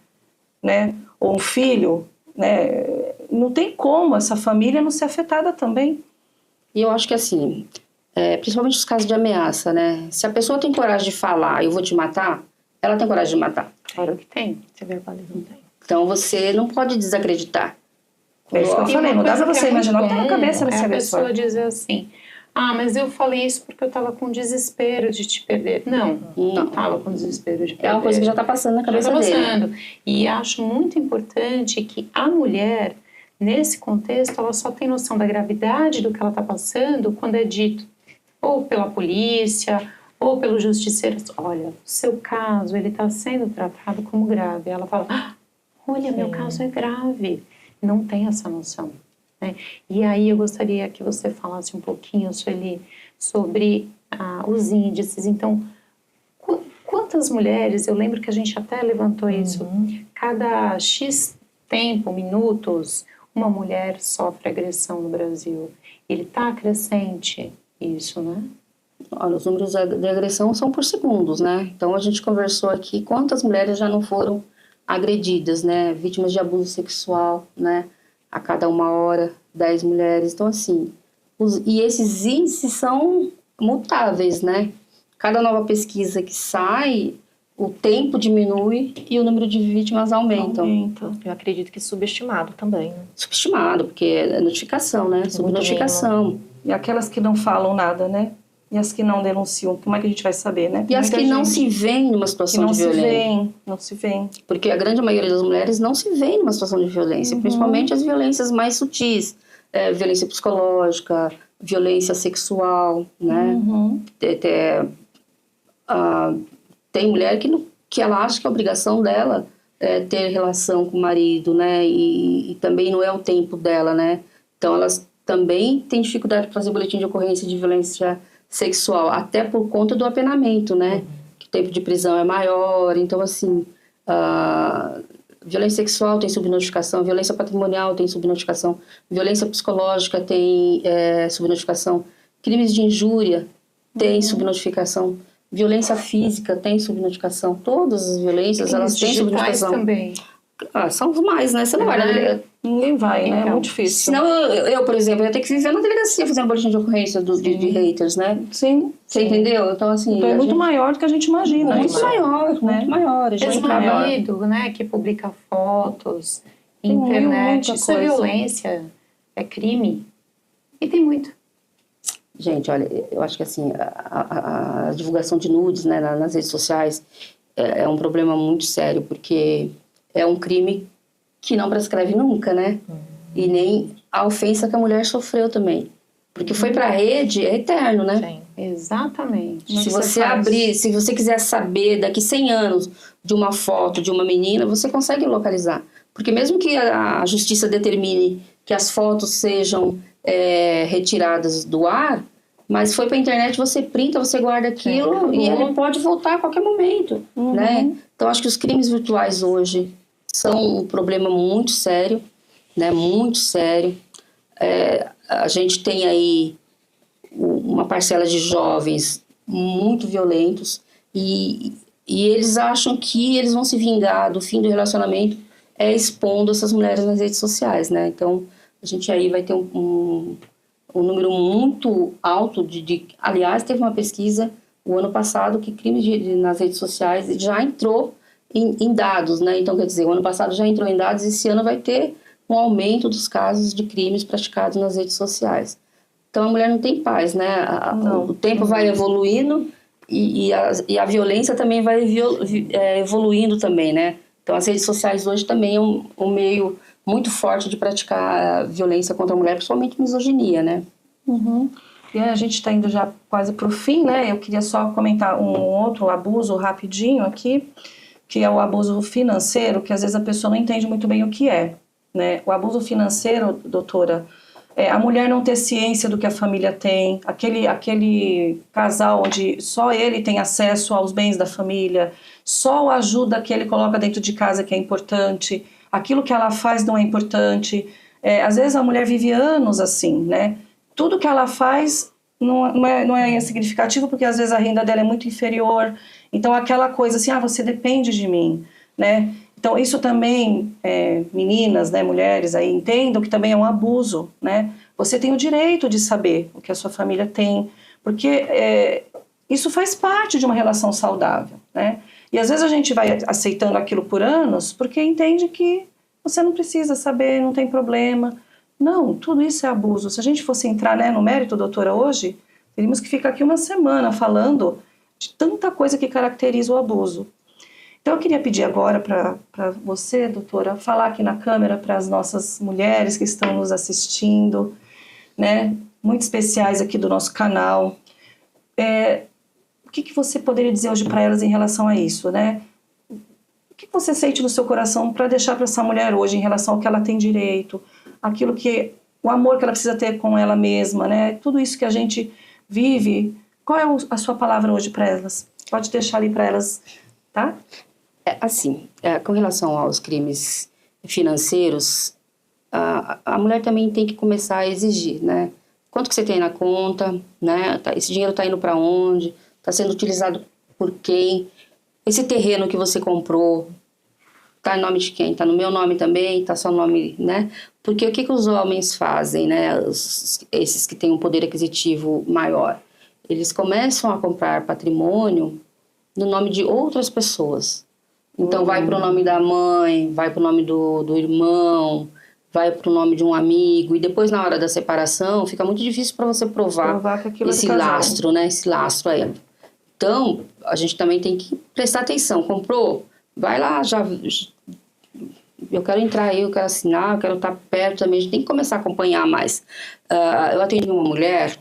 né? Ou um filho, né? Não tem como essa família não ser afetada também. E eu acho que assim, principalmente os casos de ameaça, né? Se a pessoa tem coragem de falar, eu vou te matar, ela tem coragem de matar. Claro que tem. Se verbaliza, não tem. Então você não pode desacreditar. É isso que eu E falei, uma não dá coisa pra que você é muito imaginar o que tá na comum cabeça desse é a agressor. pessoa dizer assim, mas eu falei isso porque eu tava com desespero de te perder. Não tava com desespero de perder. É uma coisa que já tá passando na cabeça Já tá dele. passando. E acho muito importante que a mulher, nesse contexto, ela só tem noção da gravidade do que ela tá passando quando é dito ou pela polícia ou pelo justiceiro. Olha, o seu caso, ele tá sendo tratado como grave. Ela fala, olha, meu caso é grave. Não tem essa noção. Né? E aí eu gostaria que você falasse um pouquinho, Sueli, sobre os índices. Então, quantas mulheres, eu lembro que a gente até levantou isso, cada X tempo, minutos, uma mulher sofre agressão no Brasil. Ele está crescente, isso, né? Olha, os números de agressão são por segundos, né? Então a gente conversou aqui quantas mulheres já não foram agredidas, né? Vítimas de abuso sexual, né? A cada 1 hora. 10 mulheres. Então, assim, e esses índices são mutáveis, né? Cada nova pesquisa que sai, o tempo diminui e o número de vítimas aumenta. Eu acredito que subestimado também, né? Subestimado, porque é notificação, né? Subnotificação. E aquelas que não falam nada, né? E as que não denunciam, como é que a gente vai saber, né? E as que não se veem numa situação de violência. Não se veem. Porque a grande maioria das mulheres não se vê numa situação de violência, principalmente as violências mais sutis. Violência psicológica, violência sexual, né? Tem mulher que ela acha que a obrigação dela é ter relação com o marido, né? E também não é o tempo dela, né? Então, elas também têm dificuldade de fazer boletim de ocorrência de violência sexual, até por conta do apenamento, né? Que o tempo de prisão é maior. Então, assim, violência sexual tem subnotificação, violência patrimonial tem subnotificação, violência psicológica tem subnotificação, crimes de injúria tem subnotificação, violência física tem subnotificação, todas as violências elas têm subnotificação. Também. São os mais, né? Você não vai... Ninguém vai, né? É muito difícil. Senão eu, por exemplo, ia ter que viver na delegacia fazendo boletim de ocorrência de haters, né? Sim. Você entendeu? Então, assim... Então é muito maior do que a gente imagina. Muito maior, né? Muito maior. Esse marido, né, que publica fotos, Tem internet, isso é coisa. violência, é crime. E tem muito. Gente, olha, eu acho que assim, a divulgação de nudes, né, nas redes sociais é um problema muito sério, porque é um crime que não prescreve nunca, né? E nem a ofensa que a mulher sofreu também. Porque foi pra rede, é eterno, né? Sim. Exatamente. Se você abrir, se você quiser saber daqui 100 anos de uma foto de uma menina, você consegue localizar. Porque mesmo que a justiça determine que as fotos sejam retiradas do ar, mas foi pra internet, você printa, você guarda aquilo e ele pode voltar a qualquer momento, né? Então, acho que os crimes virtuais hoje são um problema muito sério, né? Muito sério. A gente tem aí uma parcela de jovens muito violentos e eles acham que eles vão se vingar do fim do relacionamento expondo essas mulheres nas redes sociais, né? Então, a gente aí vai ter um número muito alto Aliás, teve uma pesquisa o ano passado que crimes nas redes sociais já entrou em dados, né? Então, quer dizer, o ano passado já entrou em dados e esse ano vai ter um aumento dos casos de crimes praticados nas redes sociais. Então, a mulher não tem paz, né? O tempo vai evoluindo e a violência também vai evoluindo também, né? Então, as redes sociais hoje também é um meio muito forte de praticar violência contra a mulher, principalmente misoginia, né? E a gente está indo já quase para o fim, né? Eu queria só comentar um outro abuso rapidinho aqui, que é o abuso financeiro, que às vezes a pessoa não entende muito bem o que é, né? O abuso financeiro, doutora, é a mulher não ter ciência do que a família tem, aquele casal onde só ele tem acesso aos bens da família, só a ajuda que ele coloca dentro de casa que é importante, aquilo que ela faz não é importante. Às vezes a mulher vive anos assim, né? Tudo que ela faz não é significativo, porque às vezes a renda dela é muito inferior. Então aquela coisa assim, você depende de mim, né? Então isso também, meninas, né, mulheres aí, entendam que também é um abuso, né? Você tem o direito de saber o que a sua família tem, porque isso faz parte de uma relação saudável, né? E às vezes a gente vai aceitando aquilo por anos, porque entende que você não precisa saber, não tem problema. Não, tudo isso é abuso. Se a gente fosse entrar, né, no mérito, doutora, hoje, teríamos que ficar aqui uma semana falando de tanta coisa que caracteriza o abuso. Então eu queria pedir agora para você, doutora, falar aqui na câmera para as nossas mulheres que estão nos assistindo, né, muito especiais aqui do nosso canal. O que você poderia dizer hoje para elas em relação a isso, né? O que você sente no seu coração para deixar para essa mulher hoje em relação ao que ela tem direito, aquilo que, o amor que ela precisa ter com ela mesma, né? Tudo isso que a gente vive. Qual é a sua palavra hoje para elas? Pode deixar ali para elas, tá? Com relação aos crimes financeiros, a mulher também tem que começar a exigir, né? Quanto que você tem na conta, né? Esse dinheiro está indo para onde? Está sendo utilizado por quem? Esse terreno que você comprou, Tá em nome de quem? Tá no meu nome também? Tá só no nome, né? Porque o que os homens fazem, né? Esses que têm um poder aquisitivo maior. Eles começam a comprar patrimônio no nome de outras pessoas. Então, vai pro nome da mãe, vai pro nome do irmão, vai pro nome de um amigo. E depois, na hora da separação, fica muito difícil para você provar que aquilo esse é do casal. lastro, né? Esse lastro aí. Então, a gente também tem que prestar atenção. Comprou? Vai lá, eu quero entrar aí, eu quero assinar, eu quero estar perto também. A gente tem que começar a acompanhar mais. Eu atendi uma mulher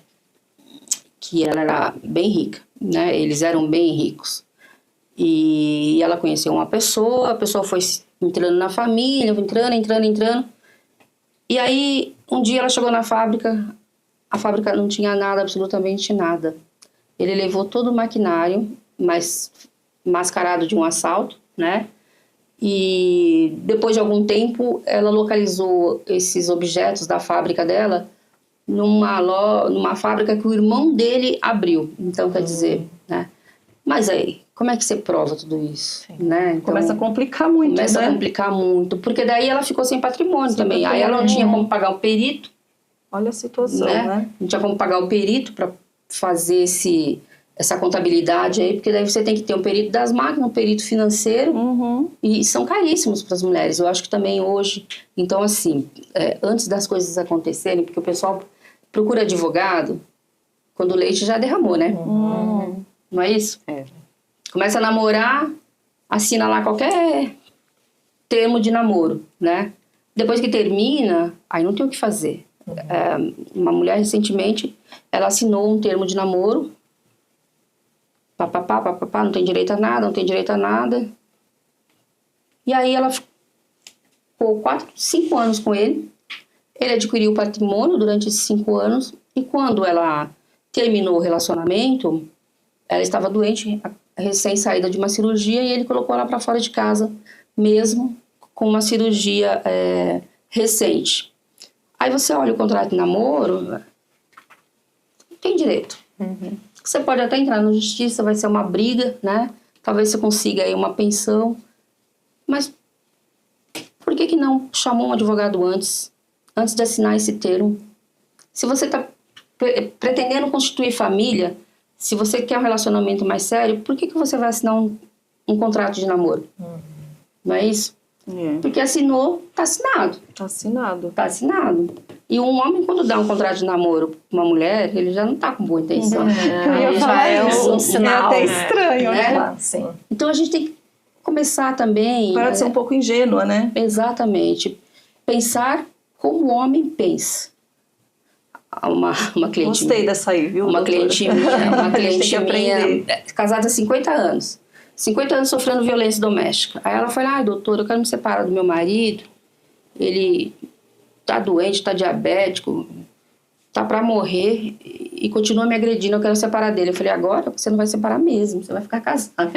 que ela era bem rica, né? Eles eram bem ricos. E ela conheceu uma pessoa, a pessoa foi entrando na família, entrando. E aí, um dia ela chegou na fábrica, a fábrica não tinha nada, absolutamente nada. Ele levou todo o maquinário, mas mascarado de um assalto, né? E depois de algum tempo, ela localizou esses objetos da fábrica dela numa fábrica que o irmão dele abriu. Então, quer dizer, né? Mas aí, como é que você prova tudo isso? Né? Então, começa a complicar muito, Começa né? a complicar muito, porque daí ela ficou sem patrimônio também. Aí ela não tinha como pagar o perito. Olha a situação, né? Não tinha como pagar o perito para fazer essa contabilidade aí, porque daí você tem que ter um perito das máquinas, um perito financeiro, e são caríssimos para as mulheres. Eu acho que também hoje, então assim, antes das coisas acontecerem, porque o pessoal procura advogado quando o leite já derramou, né? Não é isso? Começa a namorar, assina lá qualquer termo de namoro, né? Depois que termina, aí não tem o que fazer. Uma mulher recentemente, ela assinou um termo de namoro, papapá, não tem direito a nada. E aí ela ficou 5 anos com ele. Ele adquiriu o patrimônio durante esses 5 anos. E quando ela terminou o relacionamento, ela estava doente, recém-saída de uma cirurgia, e ele colocou ela para fora de casa, mesmo com uma cirurgia recente. Aí você olha o contrato de namoro, não tem direito. Você pode até entrar na justiça, vai ser uma briga, né? Talvez você consiga aí uma pensão. Mas por que não chamou um advogado antes de assinar esse termo? Se você está pretendendo constituir família, se você quer um relacionamento mais sério, por que você vai assinar um contrato de namoro? Não é isso? Porque assinou, está assinado. Está assinado. E um homem, quando dá um contrato de namoro para uma mulher, ele já não está com boa intenção. Eu ia falar isso. Um sinal, é até estranho, né? Sim. Então a gente tem que começar também... Para de ser um pouco ingênua, né? Exatamente. Pensar como o homem pensa. Uma cliente Gostei minha, dessa aí, viu, uma doutora? cliente minha, casada há 50 anos. 50 anos sofrendo violência doméstica. Aí ela falou, doutora, eu quero me separar do meu marido. Ele tá doente, tá diabético, tá para morrer e continua me agredindo, eu quero separar dele. Eu falei, agora você não vai separar mesmo, você vai ficar casada.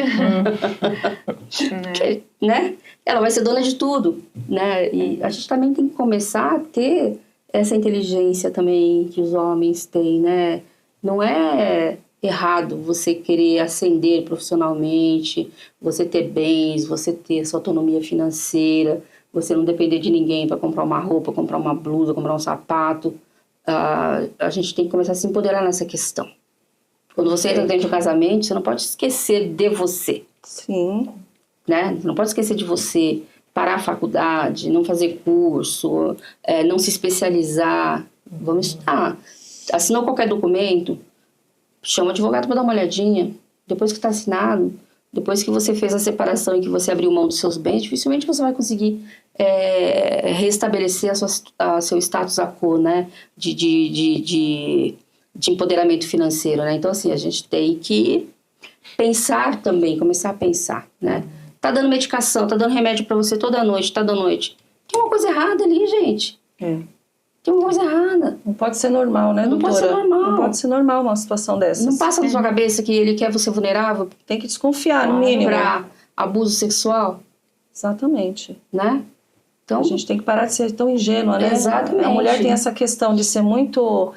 Porque, né? Ela vai ser dona de tudo, né? E a gente também tem que começar a ter essa inteligência também que os homens têm, né? Não é errado você querer ascender profissionalmente, você ter bens, você ter sua autonomia financeira, você não depender de ninguém para comprar uma roupa, comprar uma blusa, comprar um sapato. A gente tem que começar a se empoderar nessa questão. Quando você entra dentro do casamento, você não pode esquecer de você. Sim. Né? Você não pode esquecer de você, parar a faculdade, não fazer curso, não se especializar. Vamos estudar. Assinou qualquer documento, chama o advogado para dar uma olhadinha. Depois que está assinado, depois que você fez a separação e que você abriu mão dos seus bens, dificilmente você vai conseguir restabelecer seu status quo, né? De empoderamento financeiro, né? Então, assim, a gente tem que pensar também, começar a pensar, né? Tá dando medicação, tá dando remédio para você toda noite. Tem uma coisa errada ali, gente. Tem uma coisa errada. Não pode ser normal, né, Não doutora? pode ser normal. Não pode ser normal uma situação dessas. Não passa na sua cabeça que ele quer você vulnerável Tem que desconfiar, no mínimo. para abuso sexual, Exatamente. né? Então, A gente tem que parar de ser tão ingênua, né? Exatamente. A mulher tem essa questão de ser muito...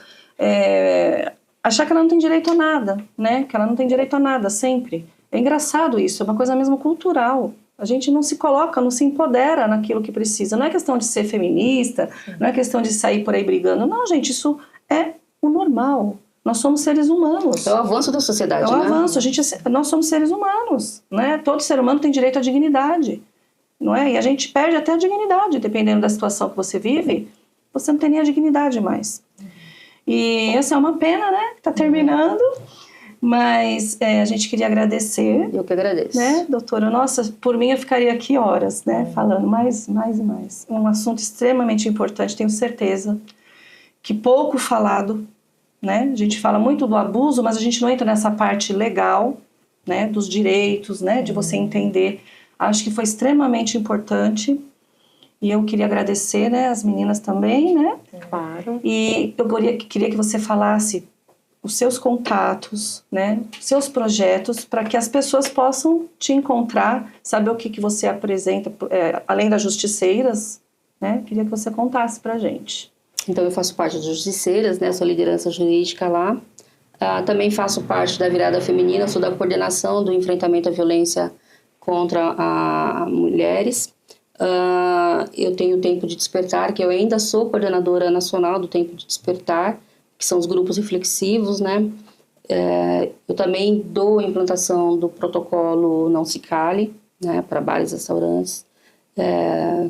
achar que ela não tem direito a nada, né? Que ela não tem direito a nada, sempre. É engraçado isso, é uma coisa mesmo cultural. A gente não se coloca, não se empodera naquilo que precisa. Não é questão de ser feminista, não é questão de sair por aí brigando. Não, gente, isso é o normal. Nós somos seres humanos. É o avanço da sociedade, né? É o avanço. Nós somos seres humanos, né? Todo ser humano tem direito à dignidade, não é? E a gente perde até a dignidade, dependendo da situação que você vive. Você não tem nem a dignidade mais. E essa é uma pena, né? Que tá terminando. Mas a gente queria agradecer. Eu que agradeço. Né, doutora? Nossa, por mim eu ficaria aqui horas, né? Falando mais e mais. Um assunto extremamente importante, tenho certeza. Que pouco falado, né? A gente fala muito do abuso, mas a gente não entra nessa parte legal, né? Dos direitos, né? De você entender. Acho que foi extremamente importante. E eu queria agradecer, né? As meninas também, né? Claro. E eu queria que você falasse os seus contatos, né? Seus projetos, para que as pessoas possam te encontrar, saber o que você apresenta, além das justiceiras, né? Queria que você contasse pra gente. Então, eu faço parte das Justiceiras, né? Sou liderança jurídica lá. Também faço parte da Virada Feminina, sou da coordenação do enfrentamento à violência contra mulheres. Eu tenho o Tempo de Despertar, que eu ainda sou coordenadora nacional do Tempo de Despertar, que são os grupos reflexivos, né? Eu também dou a implantação do protocolo Não Se Cale, né? Para bares e restaurantes.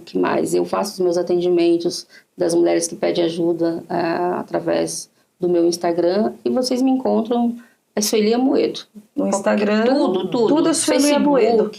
Que mais? Eu faço os meus atendimentos das mulheres que pedem ajuda através do meu Instagram, e vocês me encontram, é Sueli Amoedo. No Instagram, tudo. Tudo é Sueli Amoedo.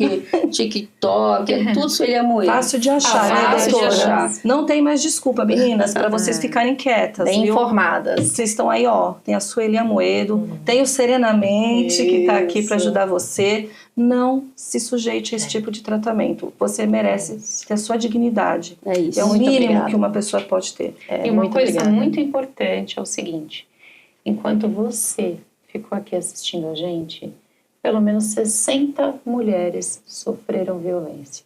TikTok, é tudo Sueli Amoedo. Fácil de achar, né, fácil de doutora? achar. Não tem mais desculpa, meninas, para vocês ficarem quietas. Bem viu? informadas. Vocês estão aí, ó. Tem a Sueli Amoedo, tem o Serenamente, que tá aqui para ajudar você. Não se sujeite a esse tipo de tratamento. Você merece ter a sua dignidade. É isso. É o Muito mínimo obrigada. que uma pessoa pode ter. E uma muito coisa obrigada. muito importante é o seguinte: enquanto você ficou aqui assistindo a gente, pelo menos 60 mulheres sofreram violência.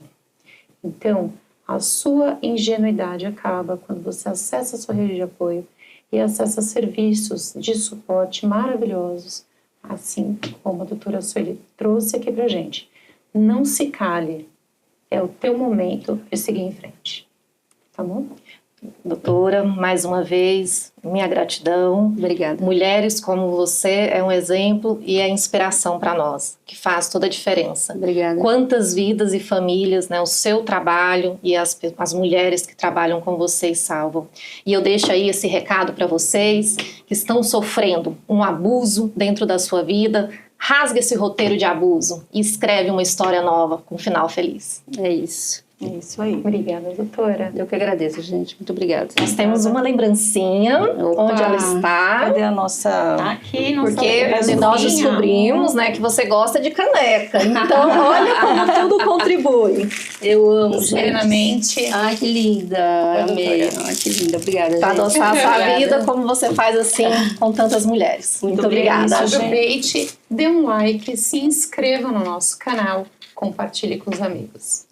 Então, a sua ingenuidade acaba quando você acessa a sua rede de apoio e acessa serviços de suporte maravilhosos, assim como a doutora Sueli trouxe aqui pra gente. Não se cale, é o teu momento de seguir em frente. Tá bom? Doutora, mais uma vez, minha gratidão. Obrigada. Mulheres como você é um exemplo e é inspiração para nós, que faz toda a diferença. Obrigada. Quantas vidas e famílias, né, o seu trabalho e as mulheres que trabalham com vocês salvam. E eu deixo aí esse recado para vocês que estão sofrendo um abuso dentro da sua vida. Rasga esse roteiro de abuso e escreve uma história nova com um final feliz. É isso. É isso aí. Obrigada, doutora. Eu que agradeço, gente. Muito obrigada. Nós temos uma lembrancinha. Opa. Onde ela está. Cadê a nossa... Tá aqui, nossa Porque lembrancinha. nós descobrimos, né, que você gosta de caneca. Então, olha como tudo contribui. Eu amo, gente. Serenamente. Ai, que linda. Amei. Ai, que linda. Obrigada, Para gente. adoçar a sua Obrigada. vida como você faz assim com tantas mulheres. Muito obrigada. Aproveite, dê um like, se inscreva no nosso canal, compartilhe com os amigos.